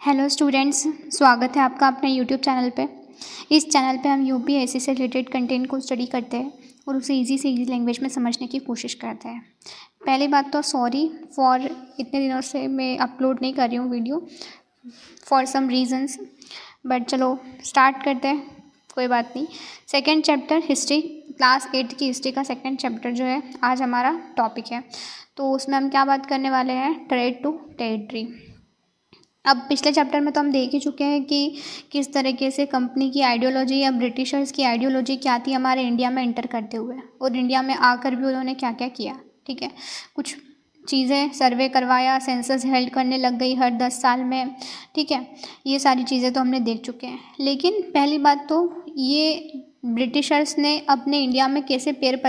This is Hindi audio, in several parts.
हेलो स्टूडेंट्स, स्वागत है आपका अपने यूट्यूब चैनल पे। इस चैनल पे हम यूपीएससी से रिलेटेड कंटेंट को स्टडी करते हैं और उसे इजी से इजी लैंग्वेज में समझने की कोशिश करते हैं। पहली बात तो सॉरी फॉर इतने दिनों से मैं अपलोड नहीं कर रही हूँ video for some reasons, but चलो स्टार्ट करते हैं, कोई बात नहीं। सेकेंड चैप्टर हिस्ट्री, क्लास 8 की हिस्ट्री का सेकेंड चैप्टर जो है आज हमारा टॉपिक है। तो उसमें हम क्या बात करने वाले हैं, ट्रेड टू टेरिटरी। अब पिछले चैप्टर में तो हम देख ही चुके हैं कि किस तरीके से कंपनी की आइडियोलॉजी या ब्रिटिशर्स की आइडियोलॉजी क्या थी हमारे इंडिया में एंटर करते हुए, और इंडिया में आकर भी उन्होंने क्या क्या किया। ठीक है, कुछ चीज़ें सर्वे करवाया, सेंसस हेल्ड करने लग गई हर 10 साल में। ठीक है, ये सारी चीज़ें तो हमने देख चुके हैं। लेकिन पहली बात तो ये ब्रिटिशर्स ने अपने इंडिया में कैसे पैर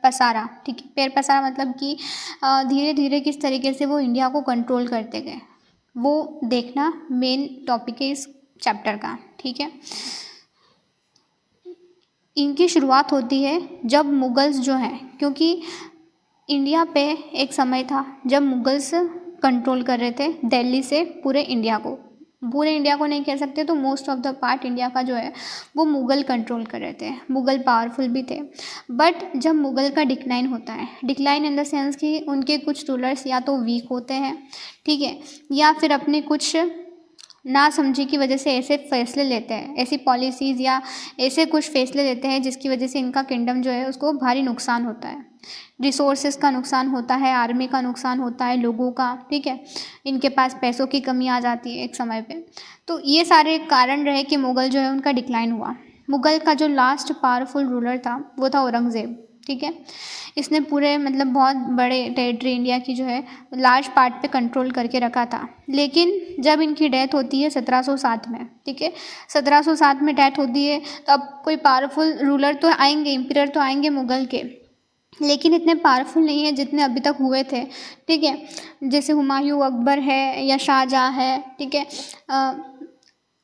पसारा। ठीक है, पैर पसारा मतलब कि धीरे धीरे किस तरीके से वो इंडिया को कंट्रोल करते गए, वो देखना मेन टॉपिक है इस चैप्टर का। ठीक है, इनकी शुरुआत होती है जब मुगल्स जो हैं, क्योंकि इंडिया पे एक समय था जब मुगल्स कंट्रोल कर रहे थे दिल्ली से पूरे इंडिया को। पूरे इंडिया को नहीं कह सकते, तो most of the part India का जो है वो मुगल कंट्रोल कर रहे थे। मुगल पावरफुल भी थे, बट जब मुगल का डिक्लाइन होता है, डिक्लाइन इन द सेंस कि उनके कुछ रूलर्स या तो वीक होते हैं, ठीक है, या फिर अपने कुछ ना समझी की वजह से ऐसे फैसले लेते हैं, ऐसी पॉलिसीज़ या ऐसे कुछ फैसले लेते हैं जिसकी वजह से इनका किंगडम जो है उसको भारी नुकसान होता है। रिसोर्सेज का नुकसान होता है, आर्मी का नुकसान होता है, लोगों का। ठीक है, इनके पास पैसों की कमी आ जाती है एक समय पे। तो ये सारे कारण रहे कि मुग़ल जो है उनका डिक्लाइन हुआ। मुग़ल का जो लास्ट पावरफुल रूलर था वो था औरंगज़ेब। ठीक है, इसने पूरे मतलब बहुत बड़े टेरिटरी इंडिया की जो है लार्ज पार्ट पे कंट्रोल करके रखा था। लेकिन जब इनकी डेथ होती है 1707 में, ठीक है, 1707 में डेथ होती है, तो अब कोई पावरफुल रूलर तो आएंगे, इम्पीरियर तो आएंगे मुग़ल के, लेकिन इतने पावरफुल नहीं है जितने अभी तक हुए थे। ठीक है, जैसे हुमायूं अकबर है या शाहजहाँ है, ठीक है,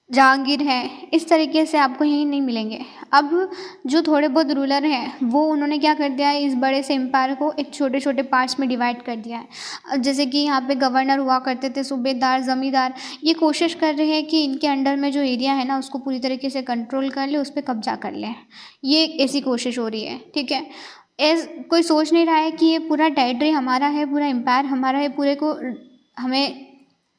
जहांगीर है, इस तरीके से आपको यहीं नहीं मिलेंगे। अब जो थोड़े बहुत रूलर हैं वो उन्होंने क्या कर दिया है, इस बड़े से एम्पायर को एक छोटे छोटे पार्ट्स में डिवाइड कर दिया है। जैसे कि यहाँ पे गवर्नर हुआ करते थे, सूबेदार, ज़मींदार, ये कोशिश कर रहे हैं कि इनके अंडर में जो एरिया है ना उसको पूरी तरीके से कंट्रोल कर ले, उस पर कब्जा कर लें। ये ऐसी कोशिश हो रही है। ठीक है, कोई सोच नहीं रहा है कि ये पूरा टेरिटरी हमारा है, पूरा एम्पायर हमारा है, पूरे को हमें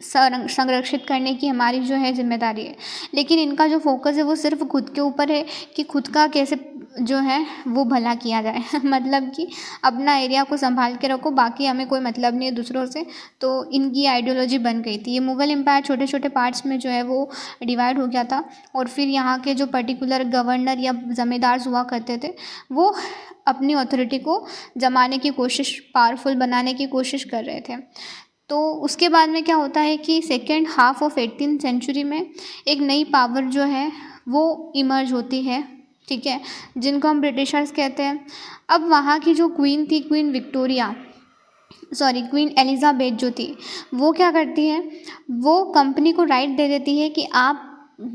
संरक्षित करने की हमारी जो है जिम्मेदारी है। लेकिन इनका जो फोकस है वो सिर्फ खुद के ऊपर है कि खुद का कैसे जो है वो भला किया जाए मतलब कि अपना एरिया को संभाल के रखो, बाकी हमें कोई मतलब नहीं है दूसरों से। तो इनकी आइडियोलॉजी बन गई थी। ये मुग़ल एम्पायर छोटे छोटे पार्ट्स में जो है वो डिवाइड हो गया था, और फिर यहाँ के जो पर्टिकुलर गवर्नर या ज़मींदार हुआ करते थे वो अपनी अथॉरिटी को जमाने की कोशिश, पावरफुल बनाने की कोशिश कर रहे थे। तो उसके बाद में क्या होता है कि second half of 18th century में एक नई पावर जो है वो इमर्ज होती है। ठीक है, जिनको हम ब्रिटिशर्स कहते हैं। अब वहाँ की जो क्वीन थी, क्वीन एलिज़ाबेथ जो थी, वो क्या करती है, वो कंपनी को राइट दे देती है कि आप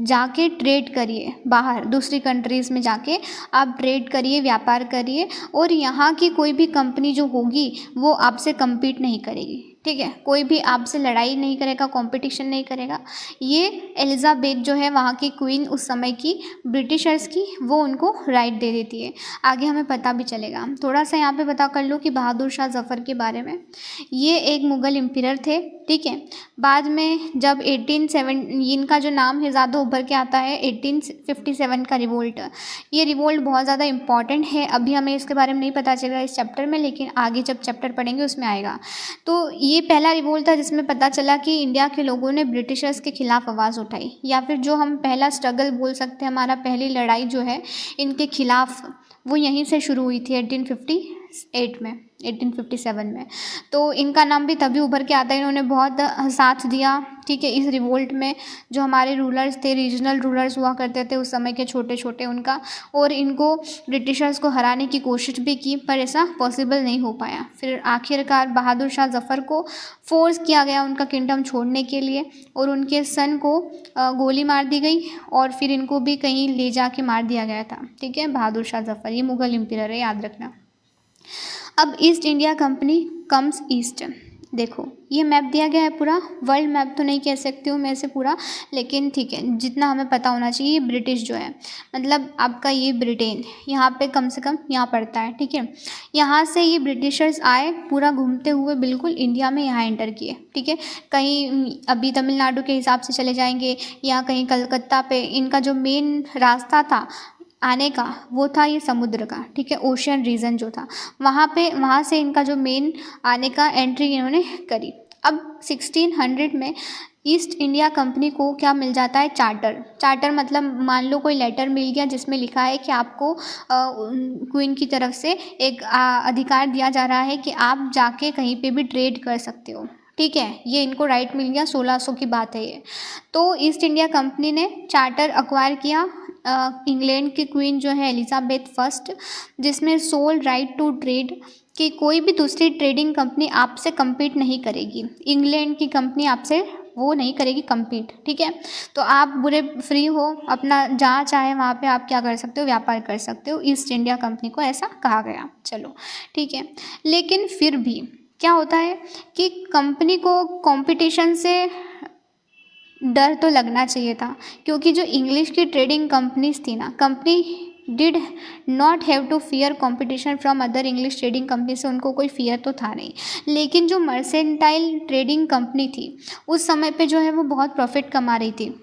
जाके ट्रेड करिए, बाहर दूसरी कंट्रीज़ में जाके आप ट्रेड करिए, व्यापार करिए, और यहाँ की कोई भी कंपनी जो होगी वो आपसे कम्पीट नहीं करेगी। ठीक है, कोई भी आपसे लड़ाई नहीं करेगा, कंपटीशन नहीं करेगा। ये एलिज़ाबेथ जो है वहाँ की क्वीन उस समय की, ब्रिटिशर्स की, वो उनको राइट दे देती है। आगे हमें पता भी चलेगा। थोड़ा सा यहाँ पे पता कर लो कि बहादुर शाह ज़फ़र के बारे में। ये एक मुग़ल एम्परर थे। ठीक है, बाद में जब 1870, इनका जो नाम है ज़्यादा उभर के आता है 1857 का रिवोल्ट। ये रिवोल्ट बहुत ज़्यादा इंपॉर्टेंट है, अभी हमें इसके बारे में नहीं पता चलेगा इस चैप्टर में, लेकिन आगे जब चैप्टर पढ़ेंगे उसमें आएगा। तो ये पहला रिवोल्ट था जिसमें पता चला कि इंडिया के लोगों ने ब्रिटिशर्स के खिलाफ आवाज़ उठाई, या फिर जो हम पहला स्ट्रगल बोल सकते हैं, हमारा पहली लड़ाई जो है इनके खिलाफ, वो यहीं से शुरू हुई थी 1858 में, 1857 में। तो इनका नाम भी तभी उभर के आता है, इन्होंने बहुत साथ दिया। ठीक है, इस रिवोल्ट में जो हमारे रूलर्स थे, रीजनल रूलर्स हुआ करते थे उस समय के, छोटे छोटे, उनका, और इनको ब्रिटिशर्स को हराने की कोशिश भी की, पर ऐसा पॉसिबल नहीं हो पाया। फिर आखिरकार बहादुर शाह ज़फ़र को फोर्स किया गया उनका किंगडम छोड़ने के लिए, और उनके सन को गोली मार दी गई, और फिर इनको भी कहीं ले जाके मार दिया गया था। ठीक है, बहादुर शाह ज़फ़र ये मुग़ल एम्परर है, याद रखना। अब east India company comes east. देखो ये मैप दिया गया है पूरा, वर्ल्ड मैप तो नहीं कह सकती हूँ मैं इसे पूरा, लेकिन ठीक है जितना हमें पता होना चाहिए। ये ब्रिटिश जो है, मतलब आपका ये ब्रिटेन यहाँ पे कम से कम यहाँ पड़ता है, ठीक है। यहाँ से ये ब्रिटिशर्स आए पूरा घूमते हुए बिल्कुल इंडिया में यहाँ एंटर किए, ठीक है। कहीं अभी तमिलनाडु के हिसाब से चले जाएंगे या कहीं कलकत्ता पे, इनका जो मेन रास्ता था आने का वो था ये समुद्र का, ठीक है। ओशियन रीजन जो था वहाँ से इनका जो मेन आने का एंट्री इन्होंने करी। अब 1600 में ईस्ट इंडिया कंपनी को क्या मिल जाता है, चार्टर मतलब मान लो कोई लेटर मिल गया जिसमें लिखा है कि आपको क्वीन की तरफ से एक अधिकार दिया जा रहा है कि आप जाके कहीं पे भी ट्रेड कर सकते हो, ठीक है। ये इनको राइट मिल गया, 1600 की बात है ये। तो ईस्ट इंडिया कंपनी ने चार्टर अक्वायर किया इंग्लैंड की क्वीन जो है एलिजाबेथ फर्स्ट, जिसमें सोल राइट टू ट्रेड कि कोई भी दूसरी ट्रेडिंग कंपनी आपसे कम्पीट नहीं करेगी, इंग्लैंड की कंपनी आपसे वो नहीं करेगी कम्पीट, ठीक है। तो आप बुरे फ्री हो, अपना जहाँ चाहे वहाँ पे आप क्या कर सकते हो, व्यापार कर सकते हो। ईस्ट इंडिया कंपनी को ऐसा कहा गया, चलो ठीक है। लेकिन फिर भी क्या होता है कि कंपनी को कंपटीशन से डर तो लगना चाहिए था, क्योंकि जो इंग्लिश की ट्रेडिंग कंपनीज थी ना, company did not have to fear competition from other English trading company से उनको कोई फियर तो था नहीं। लेकिन जो मर्सेंटाइल ट्रेडिंग कंपनी थी उस समय पे जो है वो बहुत प्रॉफिट कमा रही थी,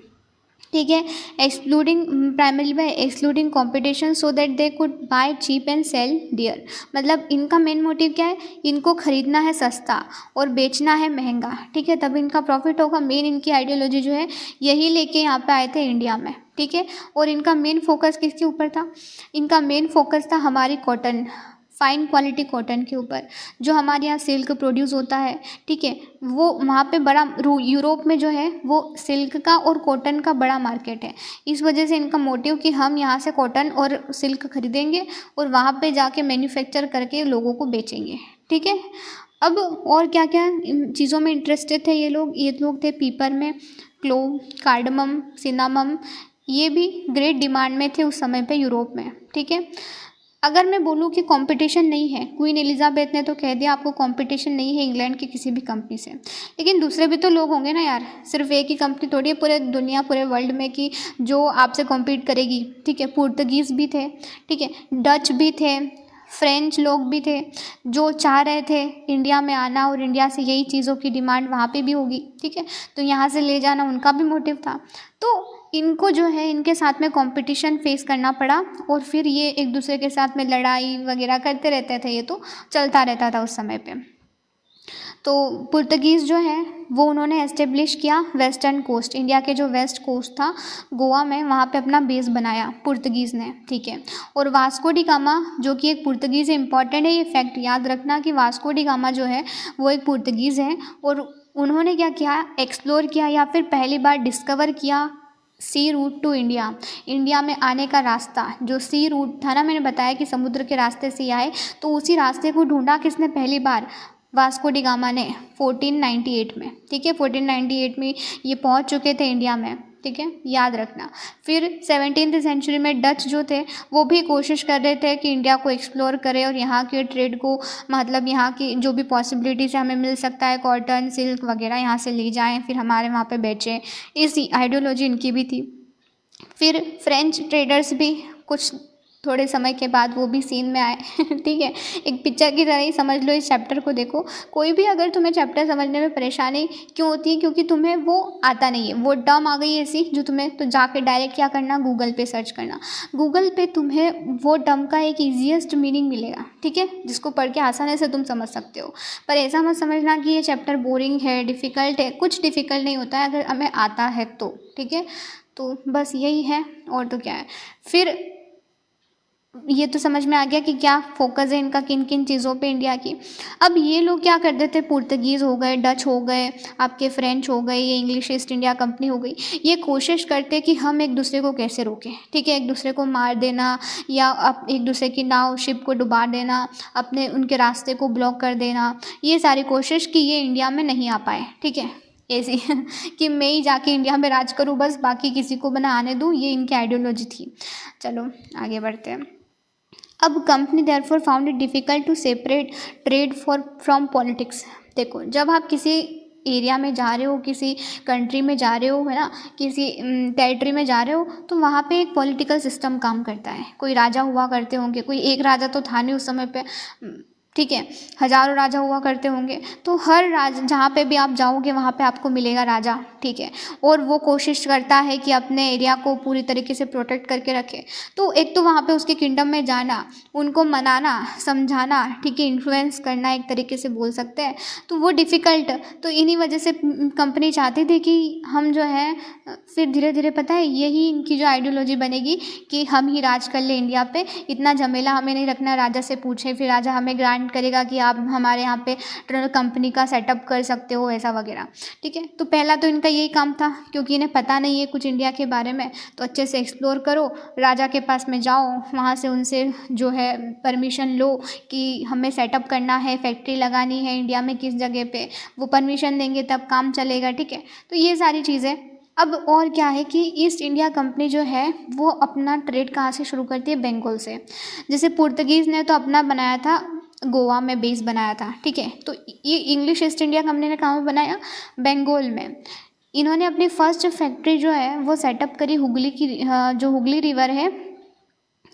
ठीक है। Excluding primary by excluding competition so that they could buy cheap and sell dear, मतलब इनका मेन मोटिव क्या है, इनको खरीदना है सस्ता और बेचना है महंगा, ठीक है, तब इनका प्रॉफिट होगा। मेन इनकी आइडियोलॉजी जो है यही लेके यहाँ पे आए थे इंडिया में, ठीक है। और इनका मेन फोकस किसके ऊपर था, इनका मेन फोकस था हमारी कॉटन, फाइन क्वालिटी कॉटन के ऊपर, जो हमारे यहाँ सिल्क प्रोड्यूस होता है, ठीक है। वो वहाँ पे बड़ा यूरोप में जो है वो सिल्क का और कॉटन का बड़ा मार्केट है। इस वजह से इनका मोटिव कि हम यहाँ से कॉटन और सिल्क खरीदेंगे और वहाँ पे जाके मैन्युफैक्चर करके लोगों को बेचेंगे, ठीक है। अब और क्या क्या चीज़ों में इंटरेस्टेड थे ये लोग थे पीपर में, क्लोव, कार्डमम, सिनामम, ये भी ग्रेट डिमांड में थे उस समय पे यूरोप में, ठीक है। अगर मैं बोलूँ कि कंपटीशन नहीं है, क्वीन एलिजाबेथ ने तो कह दिया आपको कंपटीशन नहीं है इंग्लैंड की किसी भी कंपनी से, लेकिन दूसरे भी तो लोग होंगे ना यार, सिर्फ एक ही कंपनी थोड़ी है पूरे दुनिया पूरे वर्ल्ड में कि जो आपसे कॉम्पीट करेगी, ठीक है। पुर्तगीज़ भी थे, ठीक है, डच भी थे, फ्रेंच लोग भी थे जो चाह रहे थे इंडिया में आना और इंडिया से यही चीज़ों की डिमांड वहाँ पे भी होगी, ठीक है। तो यहाँ से ले जाना उनका भी मोटिव था। तो इनको जो है इनके साथ में कंपटीशन फेस करना पड़ा और फिर ये एक दूसरे के साथ में लड़ाई वगैरह करते रहते थे, ये तो चलता रहता था उस समय पे। तो पुर्तगीज़ जो है वो उन्होंने एस्टेब्लिश किया वेस्टर्न कोस्ट, इंडिया के जो वेस्ट कोस्ट था गोवा में, वहाँ पे अपना बेस बनाया पुर्तगीज़ ने, ठीक है। और वास्को डी गामा जो कि एक पुर्तगीज़ है, इंपॉर्टेंट है ये फैक्ट याद रखना कि वास्को डी गामा जो है वो एक पुर्तगीज़ है और उन्होंने क्या किया, एक्सप्लोर किया या फिर पहली बार डिस्कवर किया सी रूट टू इंडिया, इंडिया में आने का रास्ता। जो सी रूट था ना, मैंने बताया कि समुद्र के रास्ते से आए, तो उसी रास्ते को ढूंढा किसने पहली बार, वास्को डी गामा ने 1498 में, ठीक है। 1498 में ये पहुंच चुके थे इंडिया में, ठीक है, याद रखना। फिर 17वीं सेंचुरी में डच जो थे वो भी कोशिश कर रहे थे कि इंडिया को एक्सप्लोर करें और यहाँ के ट्रेड को, मतलब यहाँ की जो भी पॉसिबिलिटीज़ हमें मिल सकता है कॉटन सिल्क वगैरह यहाँ से ले जाएं फिर हमारे वहाँ पे बेचें, इसी आइडियोलॉजी इनकी भी थी। फिर फ्रेंच ट्रेडर्स भी कुछ थोड़े समय के बाद वो भी सीन में आए ठीक है। एक पिक्चर की तरह ही समझ लो इस चैप्टर को। देखो कोई भी अगर तुम्हें चैप्टर समझने में परेशानी क्यों होती है, क्योंकि तुम्हें वो आता नहीं है, वो टर्म आ गई ऐसी जो तुम्हें, तो जाके डायरेक्ट क्या करना, गूगल पे सर्च करना, गूगल पे तुम्हें वो टर्म का एक ईजीएस्ट मीनिंग मिलेगा, ठीक है, जिसको पढ़ के आसानी से तुम समझ सकते हो। पर ऐसा मत समझना कि ये चैप्टर बोरिंग है, डिफ़िकल्ट है, कुछ डिफ़िकल्ट नहीं होता है अगर हमें आता है तो, ठीक है। तो बस यही है और तो क्या है। फिर ये तो समझ में आ गया कि क्या फोकस है इनका किन किन चीज़ों पे इंडिया की। अब ये लोग क्या करते थे, पुर्तगीज़ हो गए, डच हो गए, आपके फ्रेंच हो गए, ये इंग्लिश ईस्ट इंडिया कंपनी हो गई, ये कोशिश करते कि हम एक दूसरे को कैसे रोकें, ठीक है, एक दूसरे को मार देना या एक दूसरे की नाव शिप को डुबा देना, अपने उनके रास्ते को ब्लॉक कर देना, ये सारी कोशिश की ये इंडिया में नहीं आ पाए, ठीक है, ऐसी कि मैं ही जाके इंडिया में राज करूँ बस, बाकी किसी को बना आने दूँ, ये इनकी आइडियोलॉजी थी। चलो आगे बढ़ते हैं। अब company therefore found it difficult to separate trade from politics, देखो, जब आप किसी एरिया में जा रहे हो, किसी कंट्री में जा रहे हो, है ना, किसी टेरिटरी में जा रहे हो, तो वहाँ पे एक पॉलिटिकल सिस्टम काम करता है। कोई राजा हुआ करते होंगे, कोई एक राजा तो था नहीं उस समय पे, ठीक है, हजारों राजा हुआ करते होंगे। तो हर राज जहाँ पे भी आप जाओगे वहाँ पे आपको मिलेगा राजा, ठीक है, और वो कोशिश करता है कि अपने एरिया को पूरी तरीके से प्रोटेक्ट करके रखे। तो एक तो वहाँ पे उसके किंगडम में जाना, उनको मनाना, समझाना, ठीक है, इन्फ्लुएंस करना एक तरीके से बोल सकते हैं, तो वो डिफ़िकल्ट। तो इन्हीं वजह से कंपनी चाहती थी कि हम जो है फिर धीरे धीरे, पता है, यही इनकी जो आइडियोलॉजी बनेगी कि हम ही राज कर ले इंडिया पे, इतना झमेला हमें नहीं रखना, राजा से पूछे, फिर राजा हमें ग्रांट करेगा कि आप हमारे यहाँ पे कंपनी का सेटअप कर सकते हो, ऐसा वगैरह, ठीक है। तो पहला तो इनका यही काम था, क्योंकि इन्हें पता नहीं है कुछ इंडिया के बारे में, तो अच्छे से एक्सप्लोर करो, राजा के पास में जाओ, वहाँ से उनसे जो है परमिशन लो कि हमें सेटअप करना है, फैक्ट्री लगानी है इंडिया में किस जगह पे, वो परमिशन देंगे तब काम चलेगा, ठीक है। तो ये सारी चीज़ें। अब और क्या है कि ईस्ट इंडिया कंपनी जो है वो अपना ट्रेड कहाँ से शुरू करती है, बंगाल से। जैसे पुर्तगीज़ ने तो अपना बनाया था, गोवा में बेस बनाया था, ठीक है। तो ये इंग्लिश ईस्ट इंडिया कंपनी ने कहाँ में बनाया, बंगाल में। इन्होंने अपनी फर्स्ट फैक्ट्री जो है वो सेटअप करी हुगली की, जो हुगली रिवर है,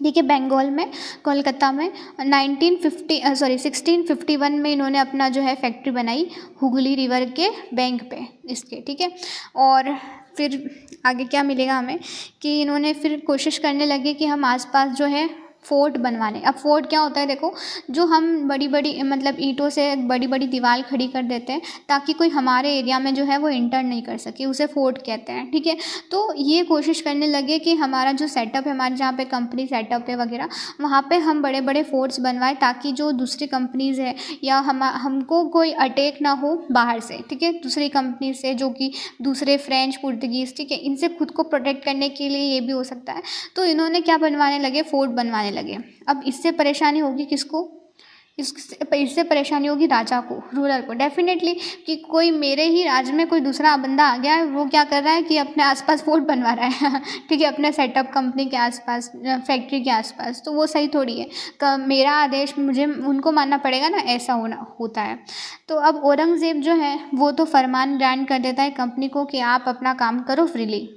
ठीक है, बंगाल में, कोलकाता में। 1651 में इन्होंने अपना जो है फैक्ट्री बनाई हुगली रिवर के बैंक पे इसके, ठीक है। और फिर आगे क्या मिलेगा हमें कि इन्होंने फिर कोशिश करने लगे कि हम आसपास जो है फोर्ट बनवाने। अब फोर्ट क्या होता है, देखो, जो हम बड़ी बड़ी मतलब ईंटों से बड़ी बड़ी दीवार खड़ी कर देते हैं ताकि कोई हमारे एरिया में जो है वो इंटर नहीं कर सके, उसे फोर्ट कहते हैं, ठीक है। तो ये कोशिश करने लगे कि हमारा जो सेटअप है, हमारे जहाँ पे कंपनी सेटअप है वगैरह, वहाँ पे हम बड़े बड़े फोर्ट्स बनवाएं ताकि जो दूसरी कंपनीज़ है या हमको कोई अटैक ना हो बाहर से, ठीक है, दूसरी कंपनी से, जो कि दूसरे फ्रेंच, पुर्तगीज़, ठीक है, इनसे खुद को प्रोटेक्ट करने के लिए ये भी हो सकता है। तो इन्होंने क्या बनवाने लगे, फोर्ट बनवाने लगे। अब इससे परेशानी होगी किसको, इससे परेशानी होगी राजा को, रूलर को, डेफिनेटली, कि कोई मेरे ही राज्य में कोई दूसरा बंदा आ गया है, वो क्या कर रहा है कि अपने आसपास फोर्ट बनवा रहा है ठीक है, अपने सेटअप कंपनी के आसपास, फैक्ट्री के आसपास, तो वो सही थोड़ी है। मेरा आदेश मुझे उनको मानना पड़ेगा ना, ऐसा होता है। तो अब औरंगज़ेब जो है वो तो फरमान ग्रांट कर देता है कंपनी को कि आप अपना काम करो फ्रीली।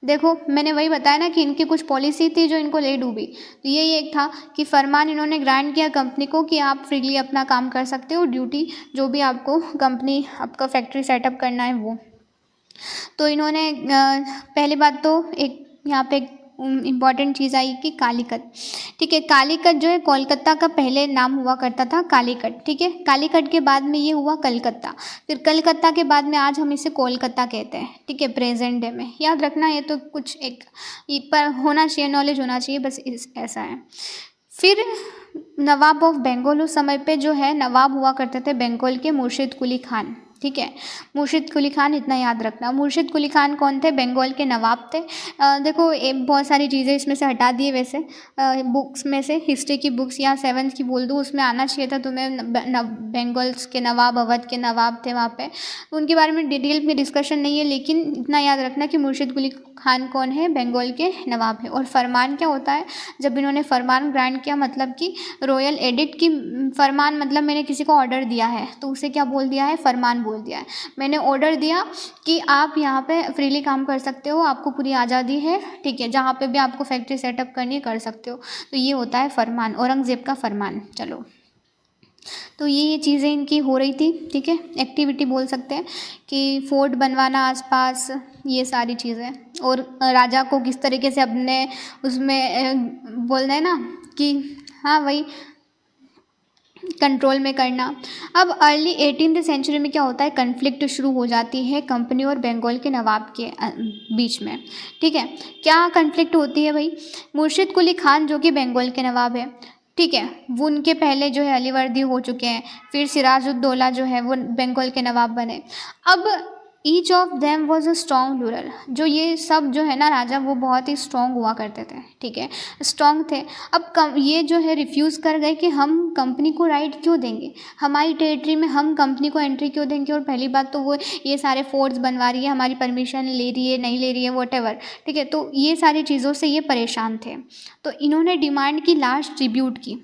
देखो, मैंने वही बताया ना कि इनकी कुछ पॉलिसी थी जो इनको ले डूबी। तो यही एक था कि फरमान इन्होंने ग्रांट किया कंपनी को कि आप फ्रीली अपना काम कर सकते हो, ड्यूटी जो भी आपको कंपनी, आपका फैक्ट्री सेटअप करना है वो। तो इन्होंने पहली बात तो एक यहाँ पे इम्पॉर्टेंट चीज़ आई कि कालीकट, ठीक है। कालीकट जो है कोलकाता का पहले नाम हुआ करता था, कालीकट, ठीक है। कालीकट के बाद में ये हुआ कलकत्ता, फिर कलकत्ता के बाद में आज हम इसे कोलकाता कहते हैं, ठीक है, प्रेजेंट डे में। याद रखना, ये तो कुछ एक पर होना चाहिए, नॉलेज होना चाहिए, बस ऐसा है। फिर नवाब ऑफ बंगाल उस समय पे जो है नवाब हुआ करते थे बंगाल के, मुर्शिद कुली खान, ठीक है, मुर्शिद कुली खान, इतना याद रखना। मुर्शिद कुली खान कौन थे, बंगाल के नवाब थे। देखो, बहुत सारी चीज़ें इसमें से हटा दिए, वैसे बुक्स में से, हिस्ट्री की बुक्स या 7th की बोल दूँ, उसमें आना चाहिए था तुम्हें, बंगाल्स के नवाब, अवध के नवाब थे वहाँ पे, उनके बारे में डिटेल में डिस्कशन नहीं है, लेकिन इतना याद रखना कि मुर्शिद कुली खान कौन है, बंगाल के नवाब है। और फरमान क्या होता है, जब इन्होंने फरमान ग्रांट किया, मतलब कि रॉयल एडिक्ट की फरमान, मतलब मैंने किसी को ऑर्डर दिया है तो उसे क्या बोल दिया है, फरमान बोल दिया है। मैंने ऑर्डर दिया कि आप यहाँ पे फ्रीली काम कर सकते हो, आपको पूरी आज़ादी है, ठीक है, जहाँ पे भी आपको फैक्ट्री सेटअप करनी है कर सकते हो। तो ये होता है फरमान, औरंगज़ेब का फरमान। चलो, तो ये चीज़ें इनकी हो रही थी, ठीक है, एक्टिविटी बोल सकते हैं कि फोर्ट बनवाना आसपास, ये सारी चीज़ें, और राजा को किस तरीके से अपने उसमें बोलना है ना कि हाँ वही कंट्रोल में करना। अब अर्ली 18th सेंचुरी में क्या होता है, कन्फ्लिक्ट शुरू हो जाती है कंपनी और बंगाल के नवाब के बीच में, ठीक है। क्या कन्फ्लिक्ट होती है भाई, मुर्शिद कुली खान जो कि बंगाल के नवाब है, ठीक है, वो उनके पहले जो है अलीवर्दी हो चुके हैं, फिर सिराजुद्दौला जो है वो बंगाल के नवाब बने। अब each of them was a strong ruler, जो ये सब जो है ना राजा, वो बहुत ही स्ट्रॉन्ग हुआ करते थे, ठीक है, स्ट्रॉन्ग थे। अब ये जो है रिफ्यूज़ कर गए कि हम कंपनी को राइट क्यों देंगे, हमारी टेरिटरी में हम कंपनी को एंट्री क्यों देंगे, और पहली बात तो वो ये सारे फोर्ट्स बनवा रही है, हमारी परमिशन ले रही है नहीं ले रही है, वॉटेवर, ठीक है। तो ये सारी चीज़ों से ये परेशान थे, तो इन्होंने डिमांड की लास्ट ट्रिब्यूट की।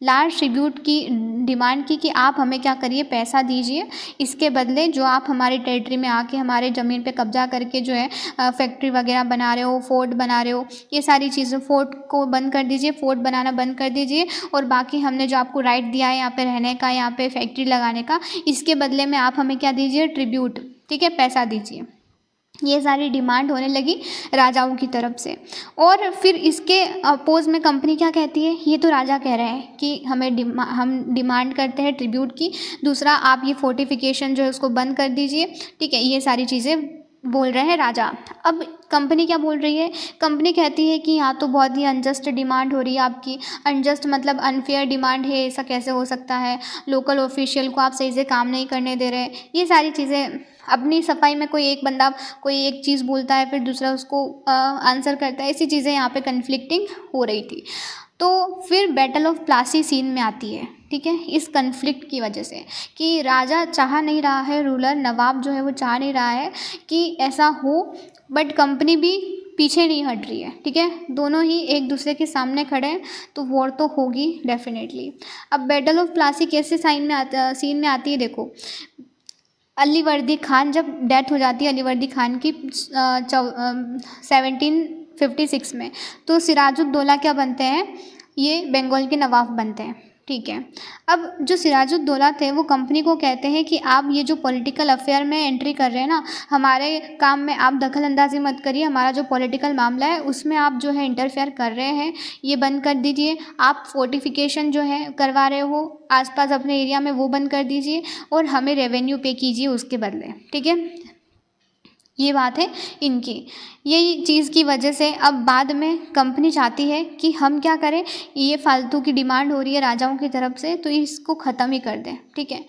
लार्ज ट्रिब्यूट की डिमांड की कि आप हमें क्या करिए, पैसा दीजिए, इसके बदले जो आप हमारी टेरिटरी में आके हमारे ज़मीन पे कब्जा करके जो है फैक्ट्री वगैरह बना रहे हो, फोर्ट बना रहे हो, ये सारी चीज़ें, फोर्ट को बंद कर दीजिए, फोर्ट बनाना बंद कर दीजिए, और बाकी हमने जो आपको राइट दिया है यहाँ पे रहने का, यहाँ पे फैक्ट्री लगाने का, इसके बदले में आप हमें क्या दीजिए, ट्रिब्यूट, ठीक है, पैसा दीजिए। ये सारी डिमांड होने लगी राजाओं की तरफ से। और फिर इसके अपोज में कंपनी क्या कहती है, ये तो राजा कह रहे हैं कि हम डिमांड करते हैं ट्रिब्यूट की, दूसरा आप ये फोर्टिफिकेशन जो है उसको बंद कर दीजिए, ठीक है, ये सारी चीज़ें बोल रहे हैं राजा। अब कंपनी क्या बोल रही है, कंपनी कहती है कि यहाँ तो बहुत ही अनजस्ट डिमांड हो रही है आपकी, अनजस्ट मतलब अनफेयर डिमांड है, ऐसा कैसे हो सकता है, लोकल ऑफिशियल को आप सही से काम नहीं करने दे रहे, ये सारी चीज़ें। अपनी सफाई में कोई एक बंदा कोई एक चीज़ बोलता है, फिर दूसरा उसको आंसर करता है, ऐसी चीज़ें यहाँ पे कन्फ्लिक्टिंग हो रही थी। तो फिर बैटल ऑफ प्लासी सीन में आती है, ठीक है, इस कन्फ्लिक्ट की वजह से कि राजा चाह नहीं रहा है, रूलर नवाब जो है वो चाह नहीं रहा है कि ऐसा हो, बट कंपनी भी पीछे नहीं हट रही है, ठीक है, दोनों ही एक दूसरे के सामने खड़े हैं, तो वॉर तो होगी डेफिनेटली। अब बैटल ऑफ प्लासी कैसे सीन में आती है, देखो, अलीवर्दी खान जब डेथ हो जाती है अलीवर्दी खान की 1756 में, तो सिराजुद्दौला क्या बनते हैं, ये बंगाल के नवाब बनते हैं, ठीक है। अब जो सिराजुद्दौला थे वो कंपनी को कहते हैं कि आप ये जो पॉलिटिकल अफेयर में एंट्री कर रहे हैं ना, हमारे काम में आप दखल अंदाजी मत करिए, हमारा जो पॉलिटिकल मामला है उसमें आप जो है इंटरफेयर कर रहे हैं, ये बंद कर दीजिए, आप फोर्टिफिकेशन जो है करवा रहे हो आसपास अपने एरिया में वो बंद कर दीजिए, और हमें रेवेन्यू पे कीजिए उसके बदले, ठीक है, ये बात है इनकी। यही चीज़ की वजह से अब बाद में कंपनी चाहती है कि हम क्या करें, ये फालतू की डिमांड हो रही है राजाओं की तरफ से, तो इसको ख़त्म ही कर दें, ठीक है,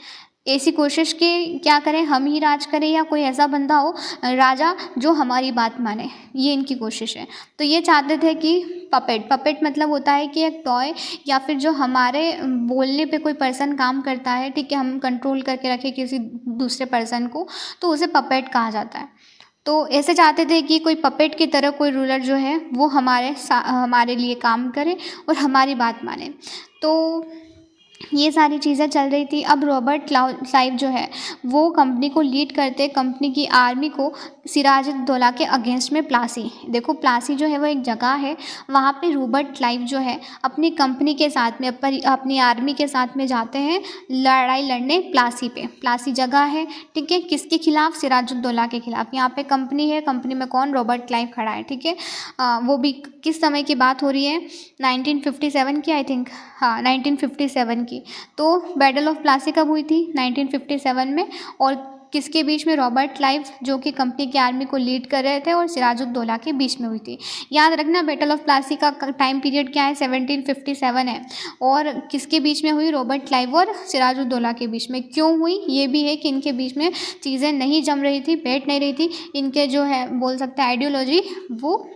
ऐसी कोशिश के क्या करें, हम ही राज करें या कोई ऐसा बंदा हो राजा जो हमारी बात माने, ये इनकी कोशिश है। तो ये चाहते थे कि पपेट मतलब होता है कि एक टॉय या फिर जो हमारे बोलने पे कोई पर्सन काम करता है, ठीक है, हम कंट्रोल करके रखें किसी दूसरे पर्सन को, तो उसे पपेट कहा जाता है। तो ऐसे चाहते थे कि कोई पपेट की तरह कोई रूलर जो है वो हमारे लिए काम करे और हमारी बात माने। तो ये सारी चीज़ें चल रही थी। अब रॉबर्ट क्लाइव जो है वो कंपनी को लीड करते, कंपनी की आर्मी को सिराजुद्दौला के अगेंस्ट में प्लासी, देखो प्लासी जो है वो एक जगह है, वहाँ पे रॉबर्ट क्लाइव जो है अपनी कंपनी के साथ में अपनी आर्मी के साथ में जाते हैं लड़ाई लड़ने प्लासी पे। प्लासी जगह है, ठीक है, किसके खिलाफ, सिराजुद्दौला के खिलाफ। यहाँ पे कंपनी है, कंपनी में कौन, रॉबर्ट क्लाइव खड़ा है, ठीक है। वो भी किस समय की बात हो रही है, 1957 की आई थिंक, हाँ 1957 की। तो बैटल ऑफ प्लासी कब हुई थी, 1957 में, और किसके बीच में, रॉबर्ट क्लाइव जो कि कंपनी की आर्मी को लीड कर रहे थे और सिराजुद्दौला के बीच में हुई थी। याद रखना बैटल ऑफ प्लासी का टाइम पीरियड क्या है, 1757 है, और किसके बीच में हुई, रॉबर्ट क्लाइव और सिराजुद्दौला के बीच में। क्यों हुई, ये भी है कि इनके बीच में चीज़ें नहीं जम रही थी, बैठ नहीं रही थी, इनके जो है बोल सकते हैं आइडियोलॉजी वो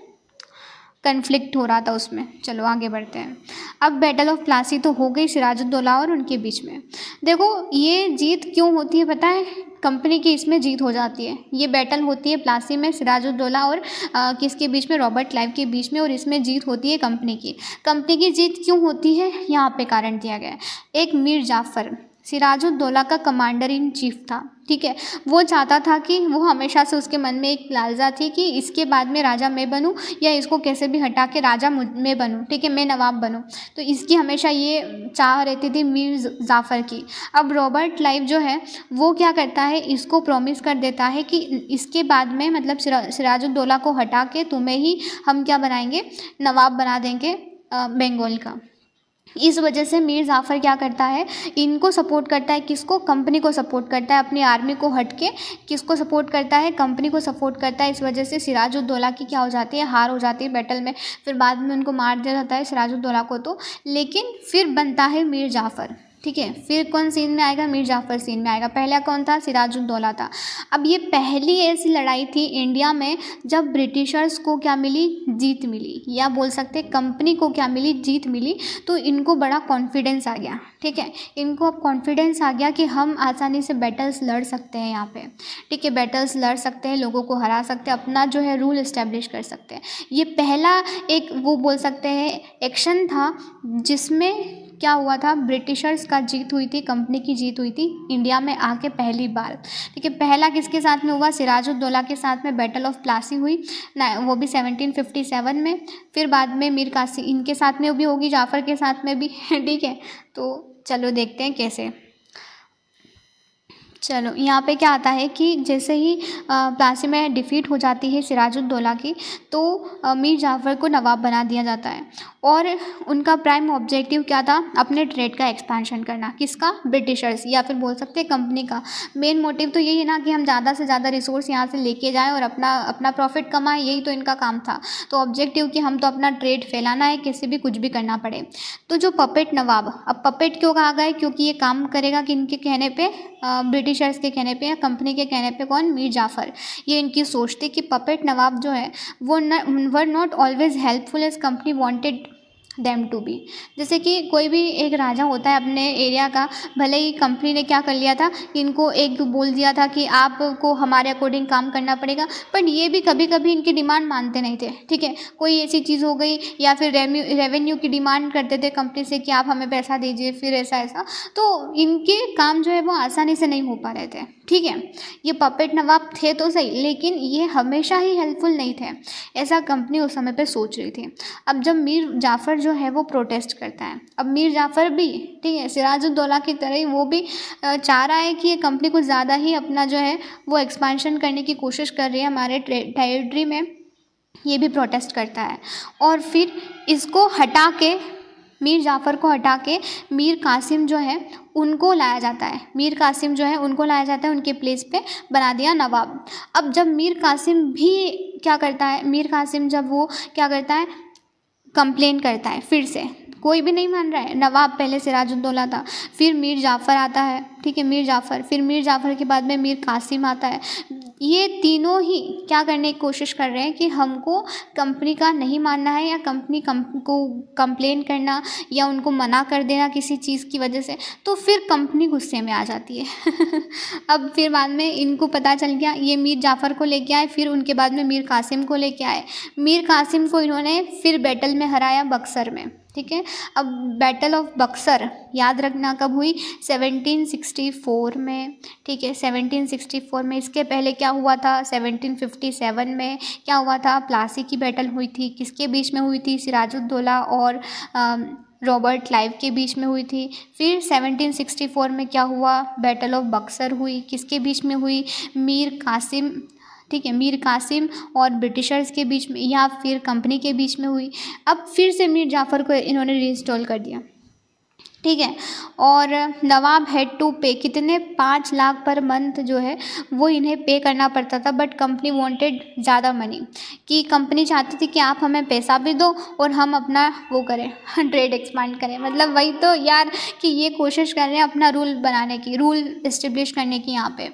कन्फ्लिक्ट हो रहा था उसमें। चलो आगे बढ़ते हैं। अब बैटल ऑफ प्लासी तो हो गई सिराजुद्दौला और उनके बीच में। देखो ये जीत क्यों होती है पता है, कंपनी की इसमें जीत हो जाती है। ये बैटल होती है प्लासी में सिराजुद्दौला और किसके बीच में, रॉबर्ट क्लाइव के बीच में, और इसमें जीत होती है कंपनी की। कंपनी की जीत क्यों होती है, यहाँ पे कारण दिया गया है। एक मीर जाफ़र सिराजुद्दौला का कमांडर इन चीफ था, ठीक है। वो चाहता था कि वो हमेशा से उसके मन में एक लालसा थी कि इसके बाद में राजा मैं बनूं या इसको कैसे भी हटा के राजा मैं बनूं, ठीक है, मैं नवाब बनूं। तो इसकी हमेशा ये चाह रहती थी मीर जाफ़र की। अब रॉबर्ट क्लाइव जो है वो क्या करता है, इसको प्रॉमिस कर देता है कि इसके बाद में मतलब सिराजुद्दौला को हटा के तुम्हें ही हम क्या बनाएंगे, नवाब बना देंगे बंगाल का। इस वजह से मीर जाफ़र क्या करता है, इनको सपोर्ट करता है, किसको, कंपनी को सपोर्ट करता है, अपनी आर्मी को हट के किसको सपोर्ट करता है, कंपनी को सपोर्ट करता है। इस वजह से सिराजुद्दौला की क्या हो जाती है, हार हो जाती है बैटल में। फिर बाद में उनको मार दिया जाता है सिराजुद्दौला को तो, लेकिन फिर बनता है मीर जाफ़र, ठीक है। फिर कौन सीन में आएगा, मीर जाफ़र सीन में आएगा। पहला कौन था, सिराजुद्दौला था। अब ये पहली ऐसी लड़ाई थी इंडिया में जब ब्रिटिशर्स को क्या मिली, जीत मिली, या बोल सकते कंपनी को क्या मिली, जीत मिली। तो इनको बड़ा कॉन्फिडेंस आ गया, ठीक है, इनको अब कॉन्फिडेंस आ गया कि हम आसानी से बैटल्स लड़ सकते हैं यहाँ पे, ठीक है, बैटल्स लड़ सकते हैं, लोगों को हरा सकते हैं, अपना जो है रूल इस्टेब्लिश कर सकते हैं। ये पहला एक वो बोल सकते हैं एक्शन था जिसमें क्या हुआ था, ब्रिटिशर्स का जीत हुई थी, कंपनी की जीत हुई थी इंडिया में आके पहली बार। ठीक है, पहला किसके साथ में हुआ, सिराजुद्दौला के साथ में बैटल ऑफ प्लासी हुई ना, वो भी 1757 में। फिर बाद में मीर कासिम इनके साथ में भी होगी, जाफ़र के साथ में भी। ठीक है, तो चलो देखते हैं कैसे। चलो यहाँ पे क्या आता है कि जैसे ही प्लासी में डिफीट हो जाती है सिराजुद्दौला की, तो मीर जाफ़र को नवाब बना दिया जाता है। और उनका प्राइम ऑब्जेक्टिव क्या था, अपने ट्रेड का एक्सपेंशन करना। किसका, ब्रिटिशर्स, या फिर बोल सकते हैं कंपनी का। मेन मोटिव तो यही है ना कि हम ज़्यादा से ज़्यादा रिसोर्स यहाँ से लेके जाएँ और अपना अपना प्रॉफिट कमाएं, यही तो इनका काम था। तो ऑब्जेक्टिव कि हम तो अपना ट्रेड फैलाना है, किसी भी कुछ भी करना पड़े। तो जो पपेट नवाब, अब पपेट क्यों कहा गया है, क्योंकि ये काम करेगा कि इनके कहने पे, ब्रिटिशर्स के कहने पे या कंपनी के कहने पे, कौन, मीर जाफ़र। ये इनकी सोच थी कि पपेट नवाब जो है वो were not always helpful as company wanted them to be. जैसे कि कोई भी एक राजा होता है अपने एरिया का, भले ही कंपनी ने क्या कर लिया था, इनको एक बोल दिया था कि आपको हमारे अकॉर्डिंग काम करना पड़ेगा, बट ये भी कभी कभी इनकी डिमांड मानते नहीं थे। ठीक है, कोई ऐसी चीज़ हो गई या फिर रेवेन्यू की डिमांड करते थे कंपनी से कि आप हमें पैसा दीजिए, फिर ऐसा ऐसा, तो इनके काम जो है वो आसानी से नहीं हो पा रहे थे। ठीक है, ये पपेट नवाब थे तो सही, लेकिन ये हमेशा ही हेल्पफुल नहीं थे, ऐसा कंपनी उस समय पे सोच रही थी। अब जब मीर जाफ़र जो है वो प्रोटेस्ट करता है, अब मीर जाफ़र भी, ठीक है, सिराजुद्दौला की तरह ही वो भी चाह रहा है कि ये कंपनी कुछ ज़्यादा ही अपना जो है वो एक्सपेंशन करने की कोशिश कर रही है हमारे टेरिटरी में। ये भी प्रोटेस्ट करता है और फिर इसको हटा के, मीर जाफ़र को हटा के मीर कासिम जो है उनको लाया जाता है। मीर कासिम जो है उनको लाया जाता है, उनके प्लेस पे बना दिया नवाब। अब जब मीर कासिम भी क्या करता है, मीर कासिम जब वो क्या करता है, कंप्लेन करता है फिर से, कोई भी नहीं मान रहा है। नवाब पहले सिराजुद्दौला था, फिर मीर जाफ़र आता है, ठीक है, मीर जाफ़र, फिर मीर जाफ़र के बाद में मीर कासिम आता है। ये तीनों ही क्या करने की कोशिश कर रहे हैं कि हमको कंपनी का नहीं मानना है, या कंपनी को कंप्लेन करना या उनको मना कर देना किसी चीज़ की वजह से, तो फिर कंपनी गुस्से में आ जाती है। अब फिर बाद में इनको पता चल गया, ये मीर जाफ़र को लेके आए, फिर उनके बाद में मीर कासिम को लेके आए। मीर कासिम को इन्होंने फिर बैटल में हराया बक्सर में। ठीक है, अब बैटल ऑफ बक्सर याद रखना कब हुई, 1764 में। ठीक है, 1764 में। इसके पहले क्या हुआ था, 1757 में क्या हुआ था, प्लासी की बैटल हुई थी। किसके बीच में हुई थी, सिराजुद्दौला और रॉबर्ट क्लाइव के बीच में हुई थी। फिर 1764 में क्या हुआ, बैटल ऑफ बक्सर हुई। किसके बीच में हुई, मीर कासिम, ठीक है, मीर कासिम और ब्रिटिशर्स के बीच में, या फिर कंपनी के बीच में हुई। अब फिर से मीर जाफ़र को इन्होंने रीइंस्टॉल कर दिया। ठीक है, और नवाब हैड टू पे, कितने, 5 लाख पर मंथ जो है वो इन्हें पे करना पड़ता था। बट कंपनी वांटेड ज़्यादा मनी, कि कंपनी चाहती थी कि आप हमें पैसा भी दो और हम अपना वो करें, ट्रेड एक्सपांड करें। मतलब वही तो यार, कि ये कोशिश कर रहे हैं अपना रूल बनाने की, रूल इस्टेब्लिश करने की यहाँ पे।